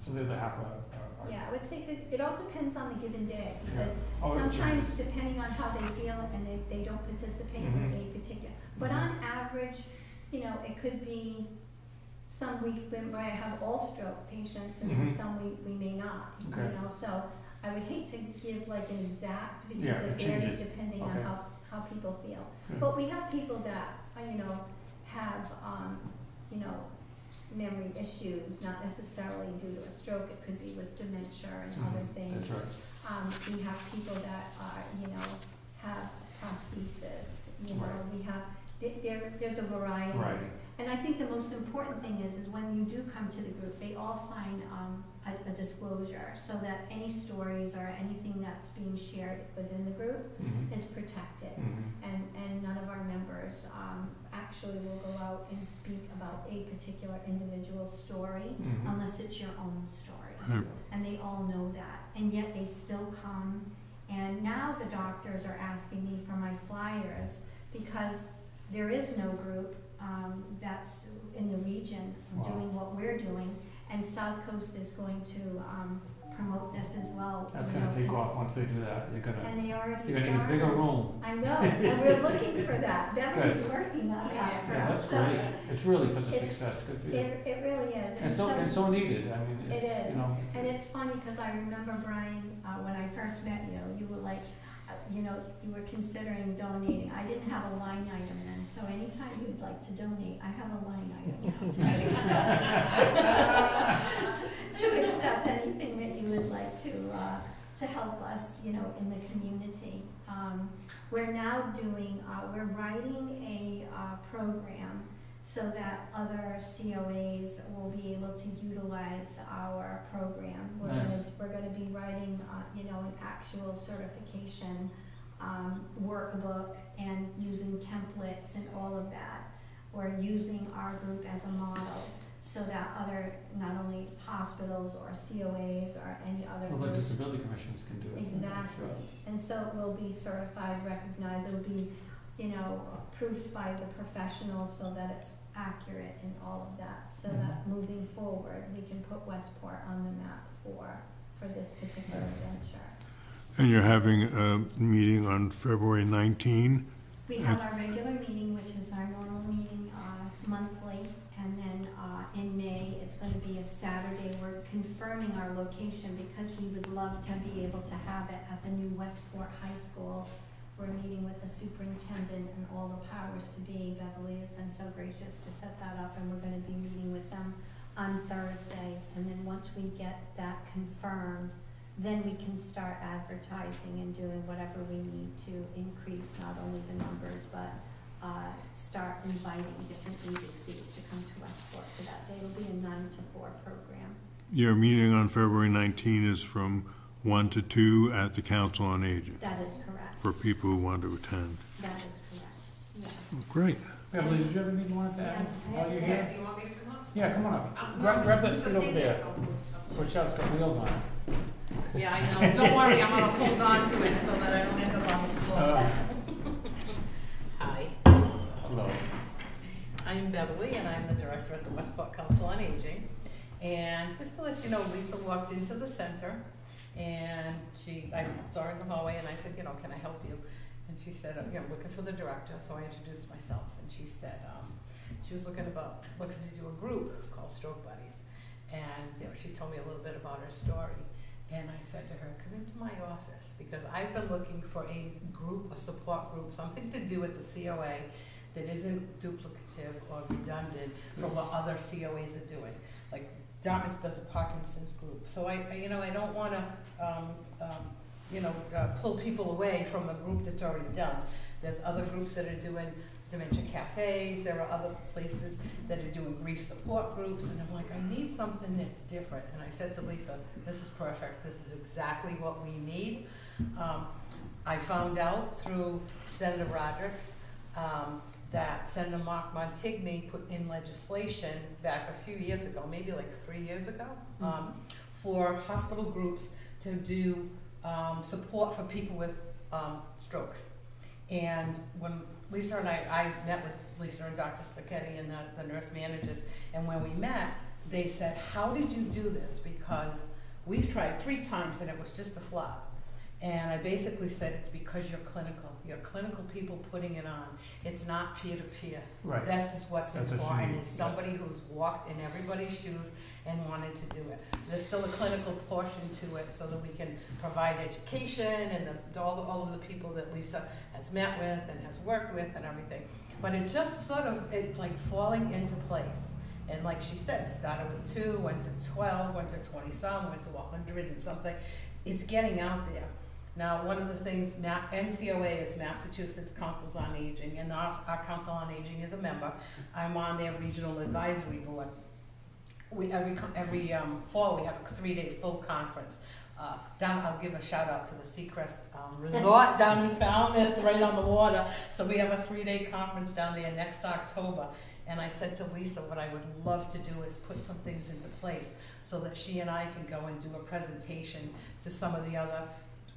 B: So the other half are.
G: Yeah, I would say it all depends on the given day, because
B: Oh, it
G: sometimes
B: changes.
G: depending on how they feel and they don't participate
B: Mhm.
G: in a particular, but on average, you know, it could be some week where I have all stroke patients, and then
B: Mhm.
G: some we may not, you
B: Okay.
G: know, so I would hate to give like an exact, because
B: Yeah,
G: it
B: it
G: varies
B: changes.
G: depending
B: Okay.
G: on how people feel.
B: Good.
G: But we have people that, you know, have, you know, memory issues, not necessarily due to a stroke, it could be with dementia and other things.
B: That's right.
G: We have people that are, you know, have prosthesis, you know,
B: Right.
G: we have, there's a variety.
B: Variety.
G: And I think the most important thing is when you do come to the group, they all sign a disclosure, so that any stories or anything that's being shared within the group
B: Mhm.
G: is protected.
B: Mhm.
G: And none of our members members actually will go out and speak about a particular individual story,
B: Mhm.
G: unless it's your own story.
A: Right.
G: And they all know that, and yet they still come. And now the doctors are asking me for my flyers because there is no group that's in the region
B: Wow.
G: doing what we're doing, and South Coast is going to promote this as well.
B: That's
G: you
B: gonna
G: know,
B: take off once they do that.
G: And they already
B: You're gonna
G: started.
B: need a bigger room.
G: I know, and we're looking for that. Beverly's working on that for
B: Yeah,
G: us.
B: that's
G: So
B: great. It's really such a
G: It's-
B: success. Good for you.
G: It really is.
B: And so needed. I mean,
G: It
B: it's,
G: is.
B: you know.
G: And it's funny, because I remember, Brian, when I first met you, you were like, you were considering donating. I didn't have a line item then, so anytime you'd like to donate, I have a line item to accept anything that you would like to help us, in the community. We're now doing, we're writing a program so that other COAs will be able to utilize our program.
B: Nice.
G: We're gonna be writing, an actual certification workbook and using templates and all of that. We're using our group as a model so that other, not only hospitals or COAs or any other
B: Well, the
G: groups.
B: disability commissions can do it.
G: Exactly.
B: Sure.
G: And so it will be certified, recognized, it will be, approved by the professionals so that it's accurate and all of that. So that moving forward, we can put Westport on the map for this particular venture.
A: And you're having a meeting on February 19?
G: We have our regular meeting, which is our normal meeting, monthly, and then, in May, it's gonna be a Saturday. We're confirming our location because we would love to be able to have it at the new Westport High School. We're meeting with the superintendent and all the powers to be. Beverly has been so gracious to set that up, and we're gonna be meeting with them on Thursday. And then once we get that confirmed, then we can start advertising and doing whatever we need to increase not only the numbers, but start inviting different agencies to come to Westport for that day. It'll be a 9 to 4 program.
A: Your meeting on February 19 is from 1 to 2 at the Council on Aging,
G: That is correct.
A: for people who want to attend.
G: That is correct, yes.
A: Great.
B: Beverly, did you have anything you wanted to add
G: Yes, I
B: while you're
E: Yeah,
B: here?
E: do you want me to come up?
B: Yeah, come on up.
E: No,
B: Grab that
E: just
B: seat over
E: stay
B: there.
E: Oh,
B: Push out, it's got wheels on it.
E: Yeah, I know. Don't worry, I'm gonna hold on to it so that I don't end up on the floor. Hi,
B: Hello.
E: I'm Beverly, and I'm the director at the Westport Council on Aging. And just to let you know, Lisa walked into the center, and I saw her in the hallway, and I said, can I help you? And she said, I'm looking for the director, so I introduced myself, and she said, she was looking to do a group called Stroke Buddies. And, she told me a little bit about her story. And I said to her, come into my office, because I've been looking for a group, a support group, something to do with the COA that isn't duplicative or redundant from what other COAs are doing. Like Dartmouth does a Parkinson's group. So I don't want to, pull people away from a group that's already done. There's other groups that are doing dementia cafes, there are other places that are doing grief support groups, and I'm like, I need something that's different. And I said to Lisa, this is perfect, this is exactly what we need. I found out through Senator Rodericks that Senator Mark Montigny put in legislation back a few years ago, maybe like 3 years ago, for hospital groups to do support for people with strokes. And when Lisa and I met with Lisa and Dr. Sacchetti and the nurse managers, and when we met, they said, how did you do this? Because we've tried 3 times and it was just a flop. And I basically said, it's because you're clinical people putting it on. It's not peer-to-peer.
B: Right.
E: This is what's
B: That's what you
E: important,
B: need,
E: is somebody who's walked in everybody's shoes and wanted to do it. There's still a clinical portion to it so that we can provide education and all of the people that Lisa has met with and has worked with and everything. But it just it's like falling into place. And like she said, started with 2, went to 12, went to 20-some, went to 100 and something. It's getting out there. Now, one of the things, MCOA is Massachusetts Councils on Aging, and our Council on Aging is a member. I'm on their regional advisory board. Every fall we have a 3-day full conference I'll give a shout out to the Seacrest Resort down in Falmouth, right on the water. So we have a 3-day conference down there next October. And I said to Lisa, what I would love to do is put some things into place so that she and I can go and do a presentation to some of the other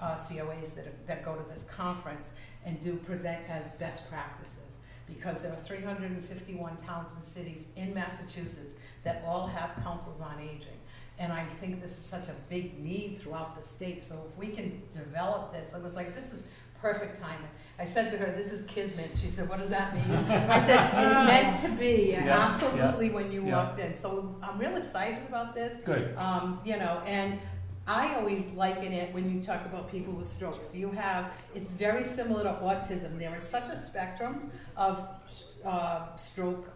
E: COAs that go to this conference and present as best practices. Because there are 351 towns and cities in Massachusetts that all have councils on aging. And I think this is such a big need throughout the state. So if we can develop this, I was like, this is perfect timing. I said to her, this is kismet. She said, what does that mean? I said, it's meant to be,
B: Yeah,
E: absolutely, when you
B: yeah.
E: walked in. So I'm real excited about this.
B: Good.
E: You know, and I always liken it when you talk about people with strokes. It's very similar to autism. There is such a spectrum of stroke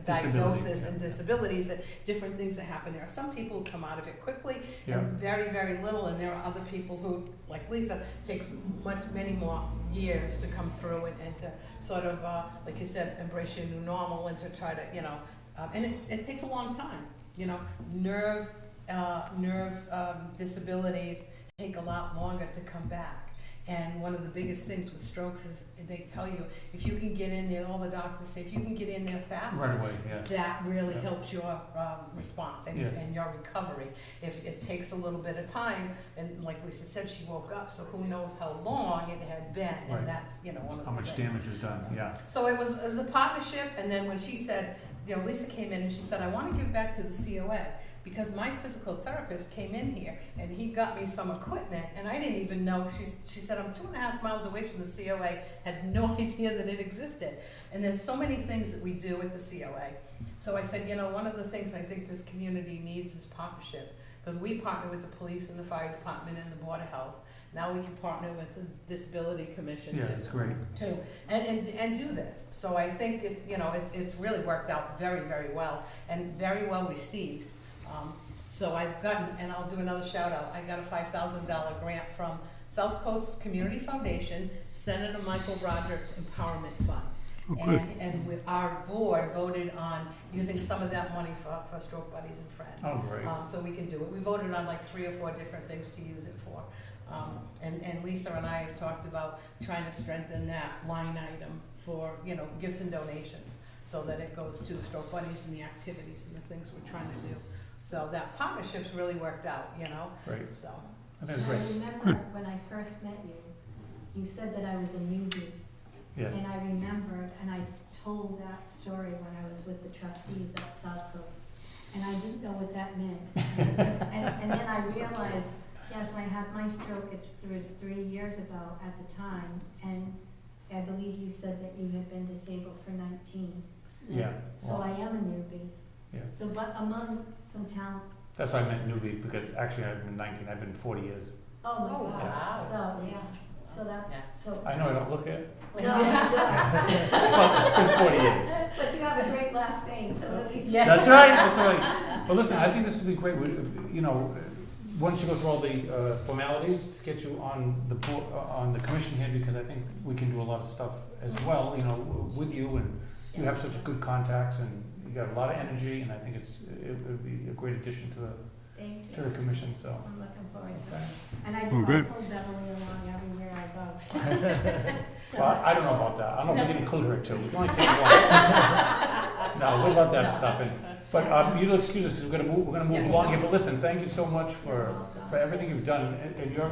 E: diagnosis and disabilities, and different things that happen. There are some people who come out of it quickly and very, very little, and there are other people who, like Lisa, takes many more years to come through and to sort of, like you said, embrace your new normal and to try to, you know, and it takes a long time. You know, nerve disabilities take a lot longer to come back. And one of the biggest things with strokes is they tell you, if you can get in there, all the doctors say, if you can get in there fast,
B: Right away, yeah.
E: that really helps your response and,
B: Yes.
E: and your recovery. If it takes a little bit of time, and like Lisa said, she woke up, so who knows how long it had been,
B: Right.
E: and that's, you know, one of the
B: How much
E: things.
B: damage was done, yeah.
E: So it was a partnership, and then when she said, you know, Lisa came in and she said, I want to give back to the COA, because my physical therapist came in here and he got me some equipment, and I didn't even know, she said, I'm 2.5 miles away from the COA, had no idea that it existed. And there's so many things that we do at the COA. So I said, you know, one of the things I think this community needs is partnership, because we partner with the police and the fire department and the Board of Health. Now we can partner with the Disability Commission
B: Yeah, it's great.
E: too, and do this. So I think it's, you know, it's really worked out very, very well and very well received. So I've gotten, and I'll do another shout out, I got a $5,000 grant from South Coast Community Foundation, Senator Michael Broderick's Empowerment Fund.
A: Oh, good.
E: And with our board voted on using some of that money for Stroke Buddies and Friends.
B: Oh, great.
E: So we can do it. We voted on like 3 or 4 different things to use it for. And Lisa and I have talked about trying to strengthen that line item for, you know, gifts and donations, so that it goes to Stroke Buddies and the activities and the things we're trying to do. So that partnership's really worked out, you know?
B: Great.
E: So,
B: I think it's great.
G: I remember when I first met you, you said that I was a newbie.
B: Yes.
G: And I remembered, and I told that story when I was with the trustees at South Coast. And I didn't know what that meant. And then I realized, yes, I had my stroke, it was 3 years ago at the time. And I believe you said that you had been disabled for 19.
B: Yeah.
G: So I am a newbie.
B: Yeah.
G: So, but among some talent.
B: That's why I meant newbie, because actually I've been 19, I've been 40 years.
G: Oh my
E: Oh,
G: God.
E: wow.
G: So, yeah. So that's,
E: Yeah.
G: so.
B: I know I don't look it.
G: No,
B: Well, it's been 40 years.
G: but you have a great last name, so at least.
E: Yeah.
B: That's right, that's right. Well, listen, I think this would be great. You know, once you go through all the formalities to get you on the commission here, because I think we can do a lot of stuff as well, you know, with you, and you have such a good contacts, and you got a lot of energy, and I think it would be a great addition to
G: Thank
B: the
G: you.
B: commission, so.
G: I'm looking forward to
B: Okay.
G: it. And I
A: Oh,
G: do, I
A: good.
G: pull Beverly along everywhere I go. So-
B: Well, I don't know about that. I don't know if we can include her too. We can only take one. No, we'd love to have stuff in. But you'll excuse us because we're gonna move
E: Yeah.
B: along here. But listen, thank you so much for everything you've done. And your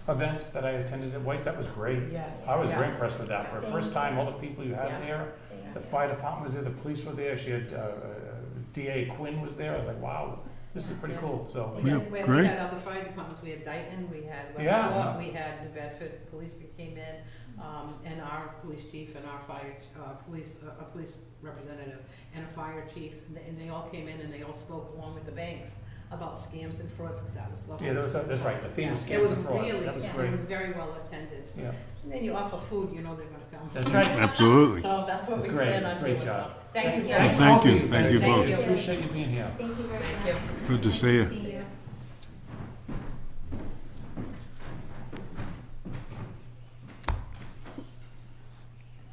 B: event that I attended at White's, that was great.
E: Yes.
B: I was very
E: yes.
B: impressed with that. For the
G: Thank
B: first
G: you.
B: time, all the people you had
E: Yeah.
B: there, the fire department was there, the police were there. She had DA Quinn was there. I was like, wow, this is pretty
E: Yeah.
B: cool. So
A: Yeah,
E: We
A: great.
E: had other fire departments, we had Dayton, we had
B: Yeah.
E: Westport, we had New Bedford Police that came in, and our police chief and our fire, a police representative and a fire chief, and they all came in and they all spoke along with the banks about scams and frauds, because that was the whole.
B: yeah, that's right. The theme was
E: It was
B: scams and frauds.
E: really,
B: That was
E: it
B: great.
E: was very well attended, so.
B: Yeah,
E: And then you offer food, you know they're gonna come.
B: that's right.
A: Absolutely.
E: So that's what
B: That's
E: we
B: great.
E: plan
B: That's
E: on
B: a great
E: doing,
B: job.
E: so, thank you
G: Thank
E: very
G: you.
E: much.
A: Thank you.
B: All of
A: Thank you
E: Thank
A: both.
E: you.
B: Appreciate you being here.
G: Thank you very much.
E: Thank you.
A: Good to see you.
G: See you.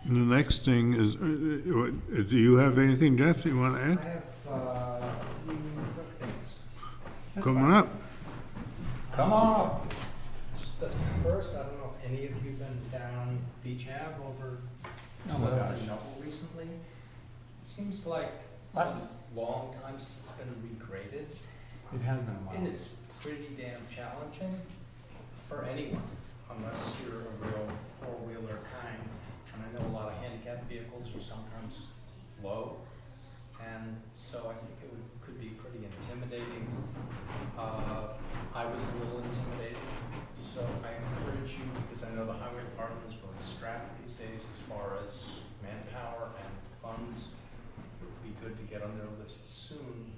A: And the next thing is, do you have anything, Jeff, that you want to
D: I
A: add?
D: have a few quick things.
A: Coming up.
B: Come on up.
D: Just the first, I don't know if any of you been down Beach Ave over
B: Oh my gosh.
D: Noble recently. It seems like it's
B: Last-
D: been a long time since it's been regraded.
B: It has been a while.
D: It is pretty damn challenging for anyone, unless you're a real four-wheeler kind. And I know a lot of handicapped vehicles are sometimes low, and so I think it could be pretty intimidating. I was a little intimidated, so I encourage you, because I know the highway department is really strapped these days as far as manpower and funds. It would be good to get on their list soon.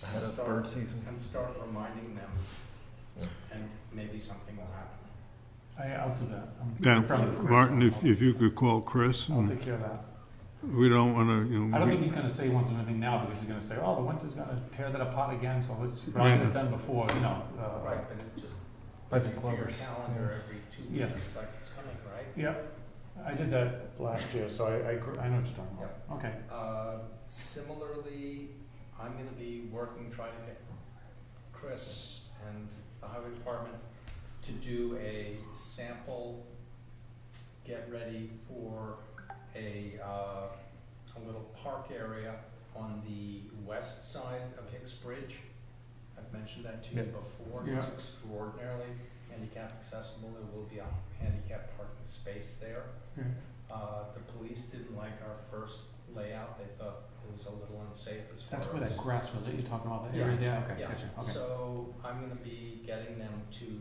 C: Ahead of bird season.
D: And start reminding them, and maybe something will happen.
B: I'll do that. I'm
A: Yeah,
B: friendly with Chris.
A: Martin, if you could call Chris,
B: I'll
A: and
B: take care of that.
A: we don't want to,
B: I don't think he's gonna say he wants to do anything now, because he's gonna say, oh, the winter's gonna tear that apart again, so let's, rather than done before, you know.
D: Right, but it just,
B: But
D: it's for your calendar every 2 weeks,
B: Yes.
D: like it's coming, right?
B: Yep, I did that last year, so I know what you're talking about. Okay,
D: Similarly, I'm gonna be working, trying to get Chris and the highway department to do a sample, get ready for a little park area on the west side of Hicks Bridge. I've mentioned that to you
B: Yeah.
D: before.
B: Yeah.
D: It's extraordinarily handicap accessible. There will be a handicap parking space there.
B: okay.
D: The police didn't like our first layout. They thought it was a little unsafe as far
B: That's
D: as.
B: where that grass was, that you're talking about, the
D: Yeah,
B: area there? Okay,
D: Yeah,
B: gotcha, okay.
D: so I'm gonna be getting them to,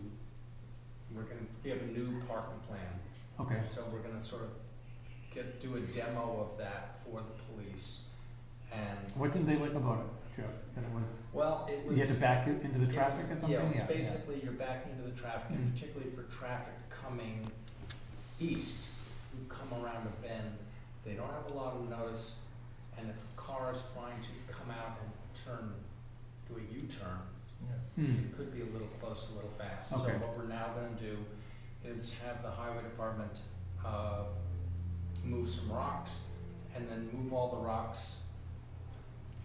D: we have a new parking plan.
B: Okay,
D: And so we're gonna sort of do a demo of that for the police. And,
B: what didn't they like about it, Joe? That it was,
D: well, it was.
B: you had to back it into the
D: it was-
B: traffic or something?
D: Yeah, it's basically you're backing into the traffic, and
B: Mm.
D: particularly for traffic coming east, who come around a bend, they don't have a lot of notice, and if a car is trying to come out and turn, do a U-turn,
B: Hmm.
D: it could be a little close, a little fast. So
B: Okay.
D: what we're now gonna do is have the highway department, move some rocks, and then move all the rocks.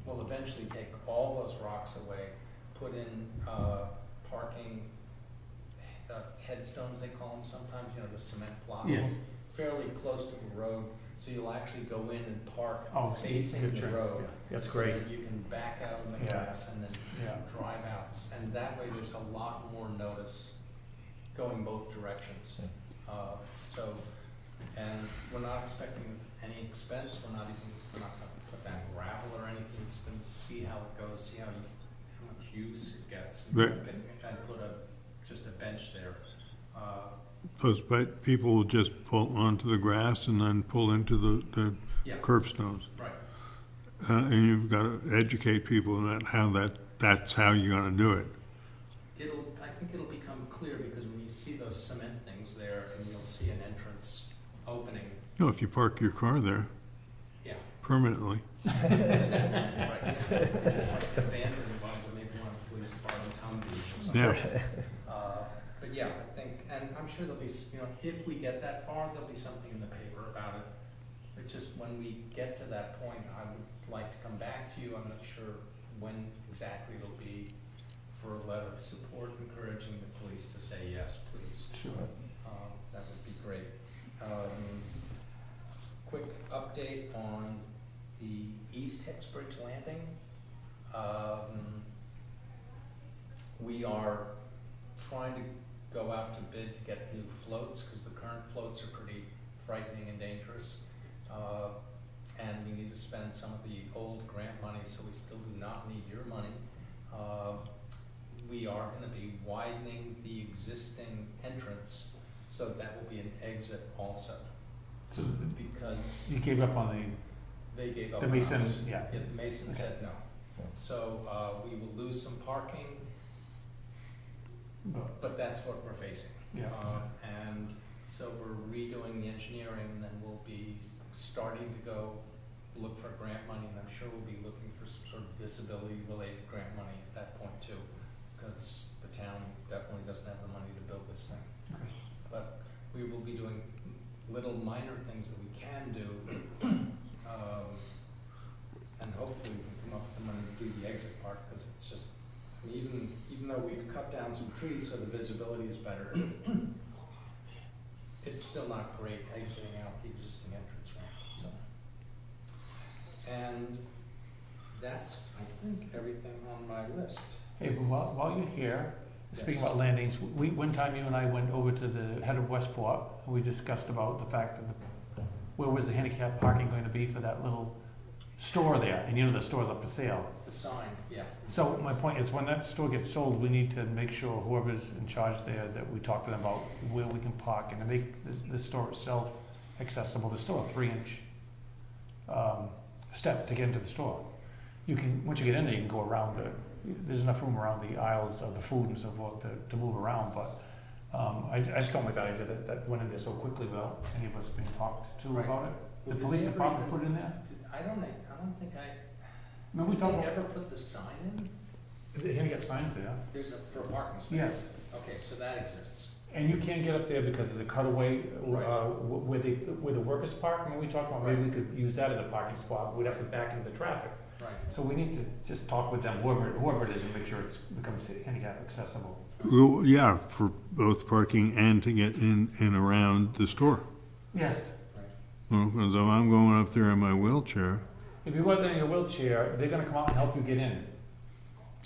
D: We'll eventually take all those rocks away, put in, parking, headstones, they call them sometimes, you know, the cement blocks.
B: Yes.
D: Fairly close to the road, so you'll actually go in and park
B: Oh,
D: facing
B: good
D: the
B: trick.
D: road.
B: Yeah, that's
D: so
B: great.
D: that you can back out in the
B: Yeah.
D: grass and then
B: Yeah,
D: drive out, and that way there's a lot more notice going both directions. So, and we're not expecting any expense, we're not gonna put down gravel or anything, we're just gonna see how it goes, see how much use it gets.
A: Right.
D: And put just a bench there.
A: Plus, but people will just pull onto the grass and then pull into the
D: Yeah,
A: curbstones.
D: right.
A: And you've got to educate people about how that's how you're going to do it.
D: I think it'll become clear, because when you see those cement things there, and you'll see an entrance opening,
A: No, if you park your car there
D: yeah.
A: permanently.
D: Right, yeah. Just like abandoned one, or maybe one of the police department's Humvees or something.
A: Yeah.
D: But yeah, I think, and I'm sure there'll be, if we get that far, there'll be something in the paper about it. But just when we get to that point, I would like to come back to you. I'm not sure when exactly it'll be, for a letter of support encouraging the police to say, yes, please.
B: sure.
D: That would be great. Quick update on the East Hicks Bridge landing. We are trying to go out to bid to get new floats, because the current floats are pretty frightening and dangerous. And we need to spend some of the old grant money, so we still do not need your money. We are gonna be widening the existing entrance, so that will be an exit also,
B: So
D: because
B: you gave up on
D: they gave up
B: the
D: on
B: Mason,
D: us.
B: yeah.
D: Yeah, Mason
B: Okay.
D: said no. So, we will lose some parking, but that's what we're facing.
B: Yeah.
D: And so we're redoing the engineering, and then we'll be starting to go look for grant money, and I'm sure we'll be looking for some sort of disability-related grant money at that point too, because the town definitely doesn't have the money to build this thing.
B: Okay.
D: But we will be doing little minor things that we can do, and hopefully we can come up with the money to do the exit part, because it's just And even though we've cut down some trees so the visibility is better, it's still not great exiting out the existing entrance ramp, so. And that's, I think, everything on my list.
B: Hey, but while you're here, speaking
D: Yes.
B: about landings, one time you and I went over to the head of Westport, and we discussed about the fact that where was the handicap parking going to be for that little store there? And you know the store's up for sale.
D: The sign, yeah.
B: So my point is, when that store gets sold, we need to make sure whoever's in charge there, that we talk to them about where we can park and to make the store itself accessible. There's still a 3-inch step to get into the store. You can, once you get in there, you can go around there's enough room around the aisles of the food and so forth to move around, but I just don't like that idea that went in there so quickly without any of us being talked to
D: Right.
B: about it. The
D: Well, did
B: police
D: they ever
B: department
D: even-
B: put it in there?
D: I don't think I,
B: Remember we
D: did
B: talked
D: they
B: about
D: ever put the sign in?
B: the handicap signs there?
D: There's for a parking space?
B: Yes.
D: Okay, so that exists.
B: And you can't get up there because there's a cutaway
D: Right.
B: where the workers park. And we talked about maybe we could use that as a parking spot. We'd have to back into the traffic.
D: Right.
B: So we need to just talk with them, whoever it is, and make sure it becomes handicap accessible.
A: Well, yeah, for both parking and to get in and around the store.
B: Yes.
A: Well, because if I'm going up there in my wheelchair,
B: If you go out there in your wheelchair, they're gonna come out and help you get in.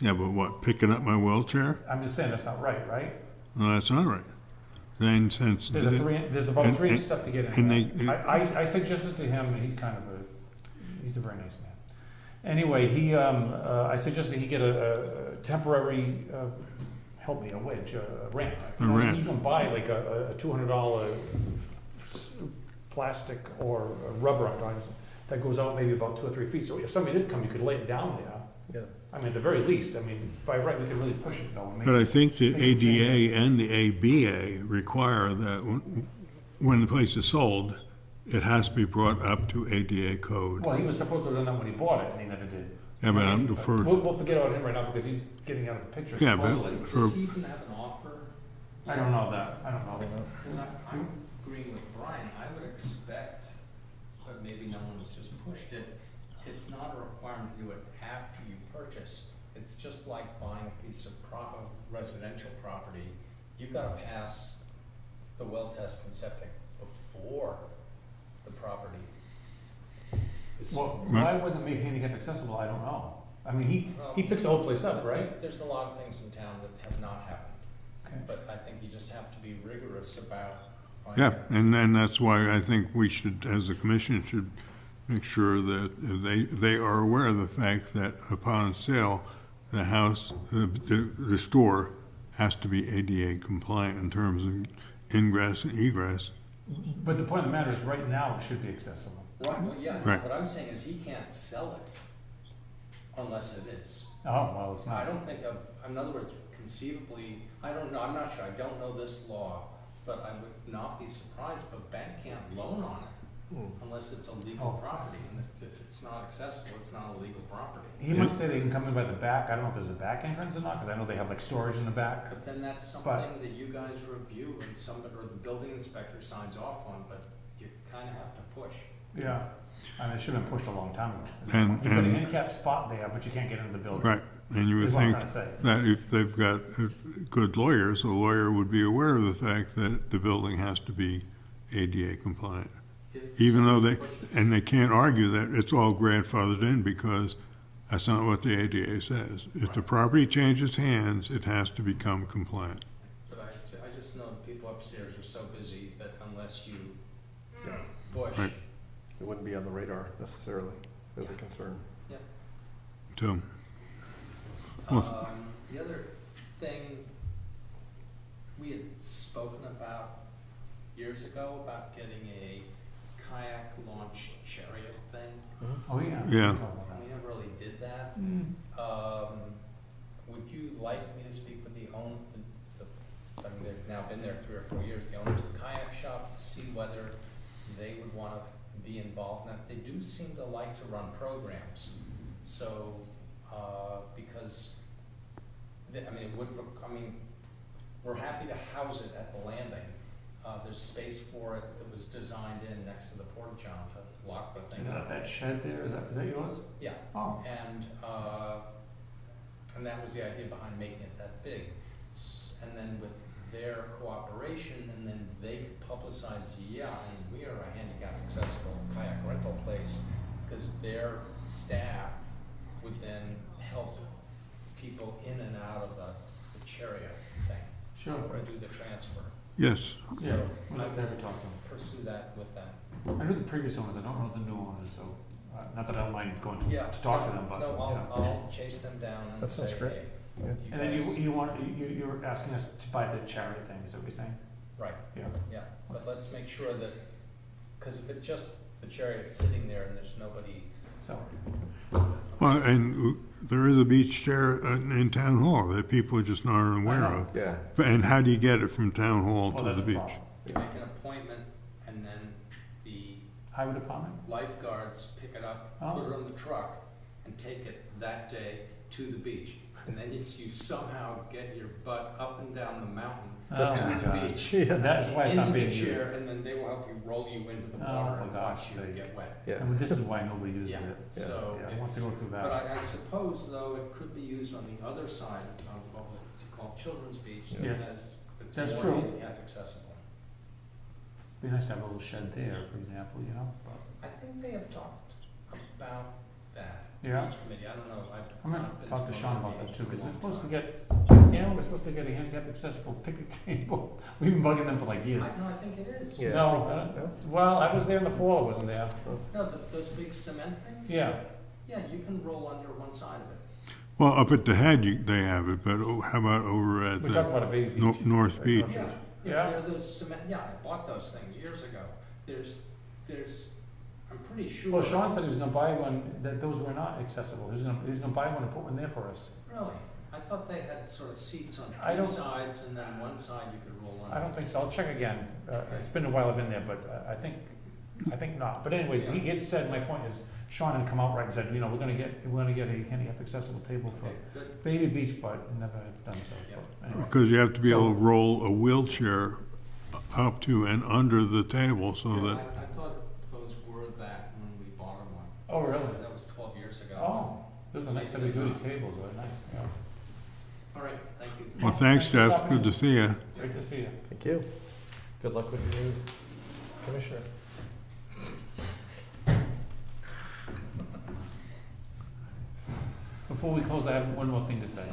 A: yeah, but what, picking up my wheelchair?
B: I'm just saying, that's not right, right?
A: No, that's not right. Then since,
B: There's about
A: And-
B: 3 inch stuff to get in.
A: and
B: right?
A: they-
B: I suggested to him, and he's a very nice man. Anyway, I suggested he get a temporary, help me, a wedge, a ramp.
A: A ramp.
B: You can buy like a $200 plastic or rubber items that goes out maybe about 2 or 3 feet. So if somebody did come, you could lay it down there.
C: Yeah.
B: I mean, at the very least, I mean, by right, we could really push it though. and make
A: but I
B: it-
A: think the
B: make it change.
A: ADA and the ABA require that when the place is sold, it has to be brought up to ADA code.
B: Well, he was supposed to have done that when he bought it, and he never did.
A: Yeah, but I'm deferred.
B: We'll forget about him right now because he's getting out of the picture.
A: Yeah, but
B: supposedly.
A: for,
D: Does he even have an offer?
B: I don't know that. I don't know.
D: Because I'm agreeing with Brian, I would expect, but maybe no one has just pushed it, it's not a requirement to do it after you purchase. It's just like buying a piece of residential property. You've got to pass the well test and septic before the property is.
B: Well, why wasn't it made handicap accessible? I don't know. I mean, he fixed the whole place up, right?
D: There's a lot of things in town that have not happened,
B: Okay.
D: but I think you just have to be rigorous about.
A: yeah, and that's why I think we should, as a commission, should make sure that they are aware of the fact that upon sale, the house, the store has to be ADA compliant in terms of ingress and egress.
B: But the point of the matter is, right now, it should be accessible.
D: Right, well, yeah,
A: Right.
D: what I'm saying is he can't sell it unless it is.
B: Oh, well, it's
D: I
B: not.
D: don't think of, in other words, conceivably, I don't know, I'm not sure, I don't know this law, but I would not be surprised if a bank can't loan on it unless it's a legal
B: Oh.
D: property, and if it's not accessible, it's not a legal property.
B: He might say they can come in by the back. I don't know if there's a back entrance or not, because I know they have like storage in the back.
D: But then that's something that you guys review and somebody, or the building inspector signs off on, but you kinda have to push.
B: Yeah. And it should have been pushed a long time ago.
A: And-
B: You've got a
A: and-
B: handicap spot there, but you can't get into the building.
A: Right, and you would
B: Is what I'm
A: think
B: trying to say.
A: that if they've got good lawyers, a lawyer would be aware of the fact that the building has to be ADA compliant.
D: If
A: Even though
D: somebody
A: they,
D: pushes-
A: and they can't argue that it's all grandfathered in because that's not what the ADA says. If the property changes hands, it has to become compliant.
D: But I just know the people upstairs are so busy that unless you push,
A: Right.
C: It wouldn't be on the radar necessarily as a concern.
A: So,
D: the other thing we had spoken about years ago about getting a kayak launch chariot thing.
B: Oh, yeah.
A: Yeah.
D: We never really did that.
B: Mm.
D: Would you like me to speak with the owner, I mean, they've now been there 3 or 4 years, the owners of the kayak shop, to see whether they would want to be involved in that? They do seem to like to run programs, so, because, I mean, we're happy to house it at the landing. There's space for it that was designed in next to the porta john to lock the thing
B: Is
D: up.
B: that shed there? Is that yours?
D: Yeah,
B: Oh.
D: and, And that was the idea behind making it that big. And then with their cooperation, and then they publicized, yeah, and we are a handicap accessible kayak rental place, because their staff would then help people in and out of the chariot thing,
B: Sure.
D: or do the transfer.
A: Yes.
B: Yeah,
D: So
B: we'll
D: I
B: have to have a
D: will
B: talk to them.
D: pursue that with them.
B: I know the previous owners, I don't know the new owners, so, not that I don't mind going
D: Yeah.
B: to talk to them, but,
D: No,
B: you know.
D: I'll chase them down and
C: That sounds
D: say,
C: great.
D: hey,
C: Yeah.
D: you
B: And then
D: guys-
B: you're asking us to buy the charity thing, is that what you're saying?
D: Right,
B: Yeah.
D: yeah, but let's make sure that, because if it's just the chariot sitting there and there's nobody,
B: So,
A: Well, and there is a beach chair in town hall that people are just not aware
B: know.
A: of.
C: Yeah.
A: And how do you get it from town hall
B: well,
A: to
B: that's
A: the
B: the
A: beach?
B: problem.
D: we make an appointment and then the
B: Highway department?
D: lifeguards pick it up,
B: Oh.
D: put it on the truck, and take it that day to the beach. And then you somehow get your butt up and down the mountain
B: Oh
D: to
B: my
D: the
B: God.
D: beach.
B: That's why it's not
D: Into
B: being
D: the chair,
B: used.
D: and then they will help you roll you into the
B: Oh,
D: water
B: for
D: and
B: gosh
D: watch you
B: sake.
D: get wet.
C: Yeah.
B: And this is why nobody uses
D: Yeah,
B: it.
D: so
B: Yeah, once they
D: it's,
B: go through
D: but
B: that.
D: I suppose though it could be used on the other side of what's called Children's Beach. that
B: Yes.
D: it's
B: That's
D: more
B: true.
D: handicap accessible.
B: Be nice to have a little shed there, for example, you know, but,
D: I think they have talked about that.
B: Yeah.
D: Beach committee, I don't know,
B: I'm gonna
D: not been
B: talk to
D: one
B: Sean
D: of the
B: about that
D: meetings
B: too,
D: in a
B: because we're
D: long
B: supposed to
D: time.
B: get, we're supposed to get a handicap accessible picnic table. We've been bugging them for like years.
D: No, I think it is.
C: Yeah.
B: No, well, I was there in the fall, I wasn't there.
D: No, those big cement things?
B: Yeah,
D: Yeah, you can roll under one side of it.
A: Well, up at the head, they have it, but how about over at
B: we talked
A: the
B: about a baby
A: No-
B: beach.
A: North Beach?
D: Yeah,
B: Yeah.
D: there are those cement, yeah, I bought those things years ago. There's, I'm pretty sure.
B: Well, Sean said he was gonna buy one, that those were not accessible. He's gonna buy one and put one there for us.
D: Really? I thought they had sort of seats on
B: I
D: three
B: don't-
D: sides and then one side you could roll under.
B: I don't think so. I'll check again. It's been a while I've been there, but I think not. But anyways, he had said, my point is, Sean had come out right and said, you know, we're gonna get a handicap accessible table for
D: Okay, good.
B: Baby Beach, but never done so.
D: Yeah.
B: But anyway.
A: Because you have to be able
B: So-
A: to roll a wheelchair up to and under the table so
D: Yeah,
A: that,
D: I thought those were that when we bought them one.
B: Oh, really?
D: That was 12 years ago.
B: Oh, those are nice heavy duty tables, they're nice, yeah.
D: All right, thank you.
A: well, thanks,
B: Thanks for
A: Jeff.
B: stopping
A: Good
B: in.
A: to see you.
B: Great to see you.
C: Thank you. Good luck with your new commissioner.
B: Before we close, I have one more thing to say.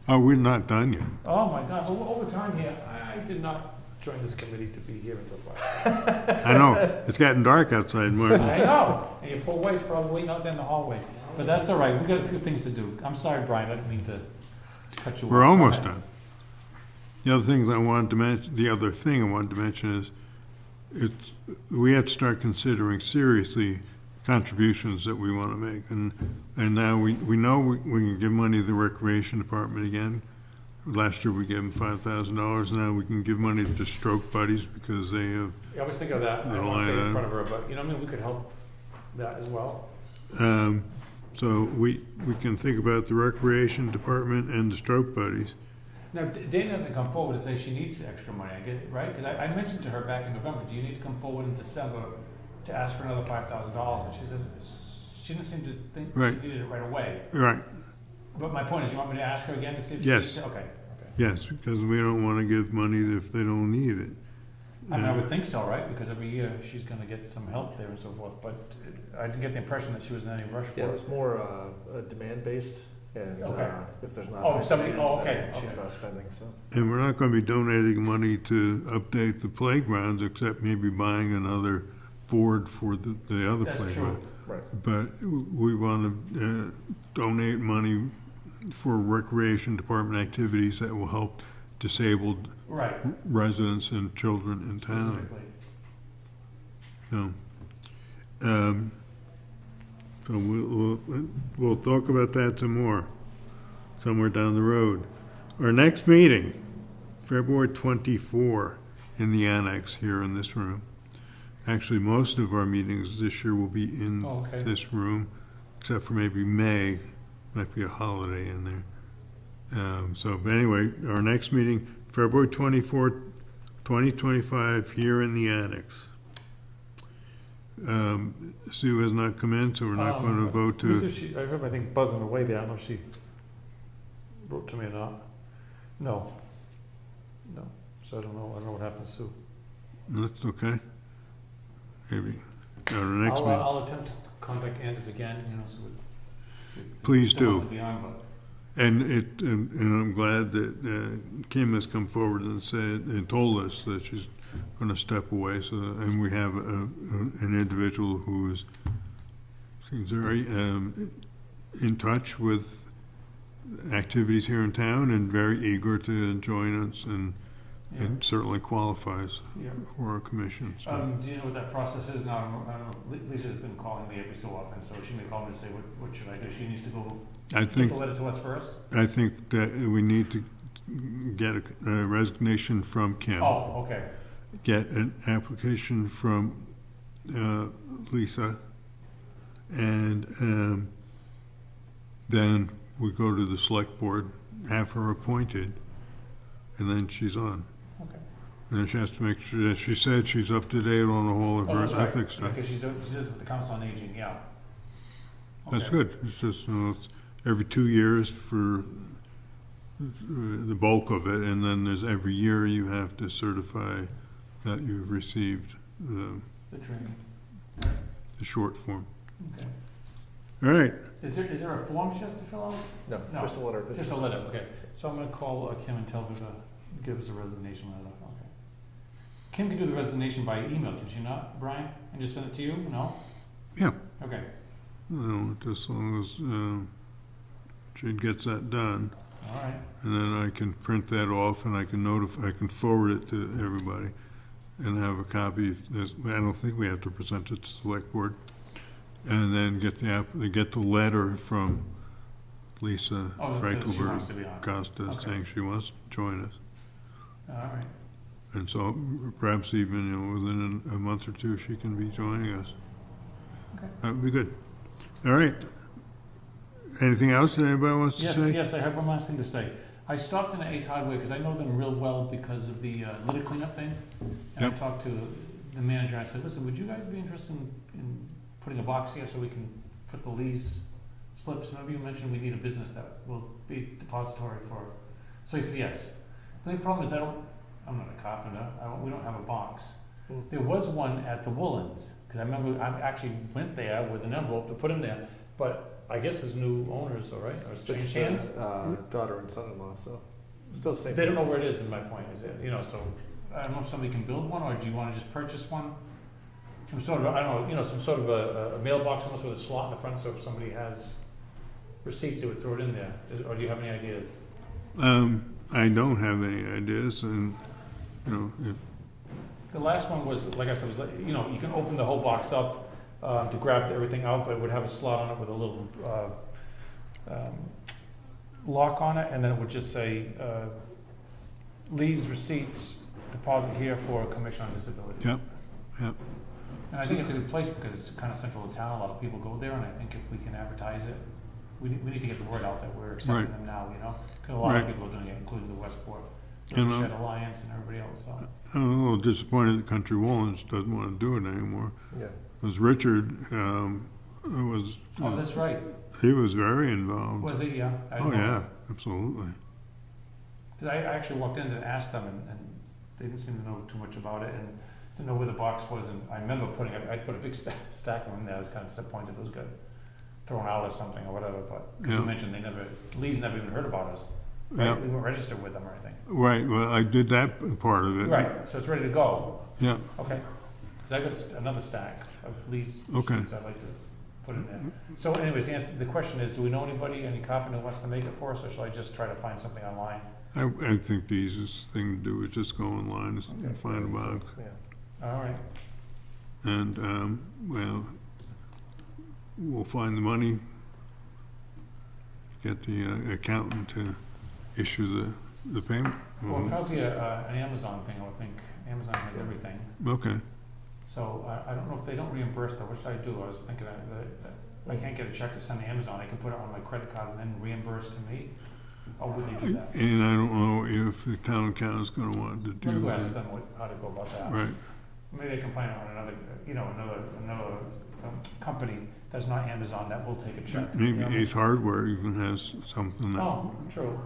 A: Oh, we're not done yet.
B: Oh, my God, over time here, I did not join this committee to be here until 5.
A: I know, it's getting dark outside, Martin.
B: I know, and your poor wife's probably waiting out there in the hallway. But that's all right, we've got a few things to do. I'm sorry, Brian, I didn't mean to cut you off.
A: We're
B: Go
A: almost
B: ahead.
A: done. The other thing I wanted to mention is, we have to start considering seriously contributions that we want to make. And now we know we can give money to the recreation department again. Last year we gave them $5,000. Now we can give money to Stroke Buddies because they have,
B: I always think of that, I don't want to say it
A: line
B: in
A: item.
B: front of her, but, you know, what I mean, we could help that as well.
A: so we can think about the recreation department and the Stroke Buddies.
B: Now, Dana hasn't come forward to say she needs the extra money, I get it, right? Because I mentioned to her back in November, do you need to come forward in December to ask for another $5,000? And she said, she didn't seem to think
A: Right.
B: she needed it right away.
A: Right,
B: But my point is, you want me to ask her again to see if she
A: Yes.
B: needs it? Okay, okay.
A: yes, because we don't want to give money if they don't need it.
B: I mean, I would think so, right? Because every year she's gonna get some help there and so forth, but I didn't get the impression that she was in any rush for
C: Yeah, it
B: it.
C: was more demand-based, and
B: Okay.
C: if there's not.
B: Oh,
C: enough
B: somebody-
C: demand,
B: oh, okay,
C: then she's
B: okay.
C: not spending, so.
A: And we're not going to be donating money to update the playgrounds, except maybe buying another board for the other
B: That's
A: playground.
B: true.
C: Right.
A: But we want to donate money for recreation department activities that will help disabled
B: Right,
A: residents and children in town.
B: specifically.
A: So we'll talk about that some more, somewhere down the road. Our next meeting, February 24, in the annex here in this room. Actually, most of our meetings this year will be in
B: Oh, okay.
A: this room, except for maybe May, might be a holiday in there. So anyway, our next meeting, February 24, 2025, here in the annex. Sue has not come in, so we're not going to vote
B: Let me see
A: to,
B: if she- I heard, I think, buzzing away there, I don't know if she, wrote to me or not. No. No. So I don't know what happens to.
A: That's okay. Maybe at our next meeting.
B: I'll attempt to contact Candace again, you know, so
A: Please
B: still wants
A: do.
B: to be on, but
A: And I'm glad that Kim has come forward and said, and told us that she's gonna step away, so, and we have an individual who seems very, in touch with activities here in town and very eager to join us and certainly qualifies
B: yeah.
A: for our commission, so.
B: Do you know what that process is now? I don't know. Lisa's been calling me every so often, so she may call me and say, what should I do? She needs to go
A: I
B: get
A: think,
B: the letter to us first?
A: I think that we need to get a resignation from Kim.
B: Oh, okay.
A: Get an application from Lisa, and then we go to the select board, have her appointed, and then she's on.
B: Okay.
A: And then she has to make sure that she said she's up to date on all of
B: Oh,
A: her
B: that's right.
A: ethics stuff.
B: Because she does with the Council on Aging, yeah.
A: That's
B: Okay.
A: good. It's just, it's every 2 years for the bulk of it, and then there's every year you have to certify that you've received the
B: The training.
A: short form.
B: Okay.
A: All right.
B: Is there a form she has to fill out?
C: No,
B: No,
C: just a letter.
B: Just a letter, okay. So I'm gonna call Kim and tell her to give us a resignation letter, okay. Kim can do the resignation by email, can she not, Brian? And just send it to you, no?
A: Yeah.
B: Okay,
A: As long as she gets that done,
B: all right.
A: and then I can print that off and I can forward it to everybody and have a copy. I don't think we have to present it to the select board. And then get the letter from Lisa
B: Oh, that says she wants to
A: Frankelberg
B: be on.
A: Costa
B: Okay.
A: saying she wants to join us.
B: All right,
A: And so perhaps even, within a month or two, she can be joining us.
B: okay.
A: That would be good. All right. Anything else that anybody wants to say?
B: Yes, I have one last thing to say. I stopped in at Ace Hardware because I know them real well because of the litter cleanup thing. And
A: Yep.
B: I talked to the manager, I said, listen, would you guys be interested in putting a box here so we can put the lease slips? Remember you mentioned we need a business that will be depository for, so he said yes. The only problem is I'm not a carpenter, we don't have a box. There was one at the Woolens, because I remember I actually went there with an envelope to put in there, but I guess there's new owners, all right, or it's changed hands?
C: Daughter and son-in-law, so still the same.
B: They don't know where it is, is my point, is it, so, I don't know if somebody can build one, or do you wanna just purchase one? Some sort of, I don't know, some sort of a mailbox almost with a slot in the front, so if somebody has receipts, they would throw it in there, or do you have any ideas?
A: I don't have any ideas, and, if
B: The last one was, like I said, was like, you can open the whole box up to grab everything out, but it would have a slot on it with a little lock on it, and then it would just say, leaves, receipts, deposit here for Commission on Disability.
A: Yep, yep.
B: And I think it's a good place because it's kind of central to town, a lot of people go there, and I think if we can advertise it, we need to get the word out that we're accepting
A: Right.
B: them now, because a lot of
A: Right.
B: people are doing it, including the Westport,
A: You know.
B: Shed Alliance and everybody else, so.
A: I'm a little disappointed that Country Woolens doesn't want to do it anymore.
C: Yeah.
A: Because Richard was,
B: Oh, that's right.
A: he was very involved.
B: Was it, yeah? I
A: Oh,
B: didn't know
A: yeah,
B: that.
A: absolutely.
B: 'Cause I actually walked in and asked them, and they didn't seem to know too much about it, and didn't know where the box was, and I remember I put a big stack of them in there, I was kind of disappointed those got thrown out or something or whatever, but 'cause
A: Yeah.
B: you mentioned Lee's never even heard about us. Right?
A: Yeah,
B: We weren't registered with them or anything.
A: right, well, I did that part of it.
B: Right, so it's ready to go,
A: Yeah,
B: okay. Because I got another stack of Lee's
A: Okay.
B: receipts I'd like to put in there. So anyways, the question is, do we know anybody, any carpenter who wants to make it for us, or should I just try to find something online?
A: I think the easiest thing to do is just go online
B: Okay.
A: and find a box.
C: Yeah.
B: All right,
A: And, we'll find the money, get the accountant to issue the payment.
B: well, probably an Amazon thing, I would think. Amazon has everything.
A: Okay,
B: So I don't know if they don't reimburse that, what should I do? I was thinking that I can't get a check to send to Amazon, I can put it on my credit card and then reimburse to me? Or would they do that?
A: and I don't know if the town accountant's gonna want to
B: Let
A: do
B: me ask
A: that.
B: them how to go about that.
A: Right,
B: Maybe I can find out on another company that's not Amazon that will take a check.
A: maybe
B: you know?
A: Ace Hardware even has something that.
B: Oh, true.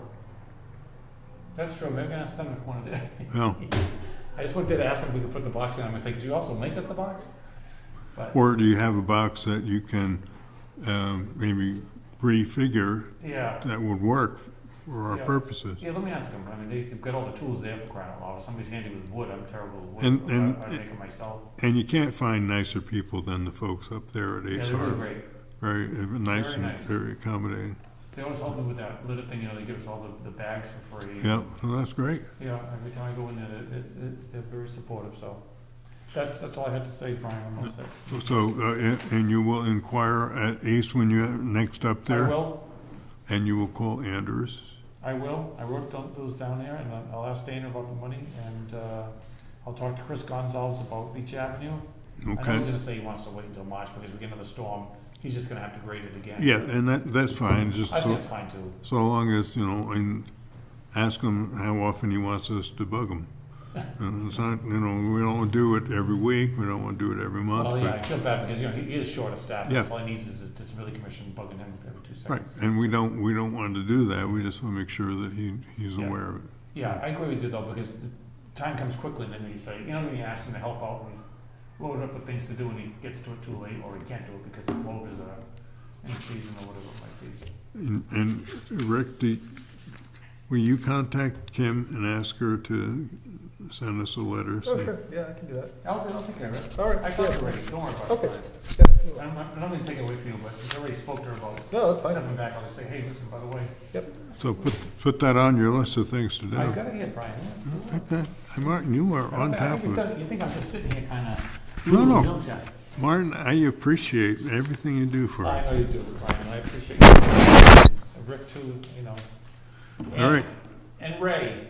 B: That's true, maybe ask them if one of the,
A: Well,
B: I just wanted to ask them if we could put the box in, I'm gonna say, could you also make us the box? But,
A: or do you have a box that you can maybe refigure
B: yeah,
A: that would work for our
B: Yeah.
A: purposes?
B: yeah, let me ask them, I mean, they've got all the tools there for crying out loud, if somebody's handy with wood, I'm terrible with wood.
A: And-
B: I make it myself.
A: And you can't find nicer people than the folks up there at
B: Yeah,
A: Ace
B: they're really
A: Hardware.
B: great.
A: Very nice
B: Very
A: and
B: nice.
A: very accommodating.
B: They always help me with that litter thing, you know, they give us all the bags for free.
A: Yeah, well, that's great.
B: Yeah, every time I go in there, they're very supportive, so. That's all I had to say, Brian, I'm all set.
A: So, and you will inquire at Ace when you're next up there?
B: I will,
A: And you will call Anders?
B: I will, I wrote those down there, and I'll ask Dana about the money, and, I'll talk to Chris Gonzalez about Beach Avenue. I know he's
A: Okay.
B: gonna say he wants to wait until March, because we get another storm, he's just gonna have to grade it again.
A: Yeah, and that's fine, just
B: I think
A: so,
B: that's fine too.
A: so long as, you know, and ask him how often he wants us to bug him. And it's not, you know, we don't do it every week, we don't want to do it every month,
B: Well, yeah, I
A: but,
B: feel bad, because, you know, he is short of staff,
A: Yeah.
B: that's all he needs is a disability commission bugging him every 2
A: right,
B: seconds.
A: and we don't want to do that, we just want to make sure that he's
B: Yeah.
A: aware of it.
B: Yeah, I agree with you though, because the time comes quickly, and then you say, you know, when you ask him to help out, and he's loaded up with things to do, and he gets to it too late, or he can't do it because the load is in season or whatever it might be.
A: And Rick, will you contact Kim and ask her to send us a letter?
C: Oh, sure, yeah, I can do that.
B: I'll take care of it.
C: All right,
B: I talked
C: yeah.
B: to Ray, don't worry about
C: Okay.
B: it.
C: Yeah.
B: I don't mean to take it away from you, but I already spoke to her about it.
C: No, that's fine.
B: Stepping back, I'll just say, hey, listen, by the way,
A: So put that on your list of things to do.
B: I got it here, Brian. Yeah.
A: Okay. Hey, Martin, you are on top of it.
B: You think I'm just sitting here kinda,
A: No.
B: don't you?
A: Martin, I appreciate everything you do for
B: I
A: us.
B: know you do, Brian, I appreciate you. Rick too, you know.
A: All right.
B: And Ray.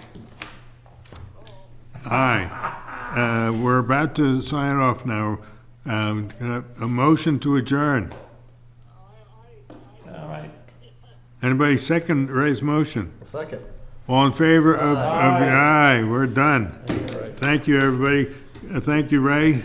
A: Aye. We're about to sign off now. Can I have a motion to adjourn.
B: All right.
A: Anybody second Ray's motion?
C: A second.
A: All in favor of the
B: Aye.
A: aye? We're done.
C: All right.
A: Thank you, everybody. Thank you, Ray.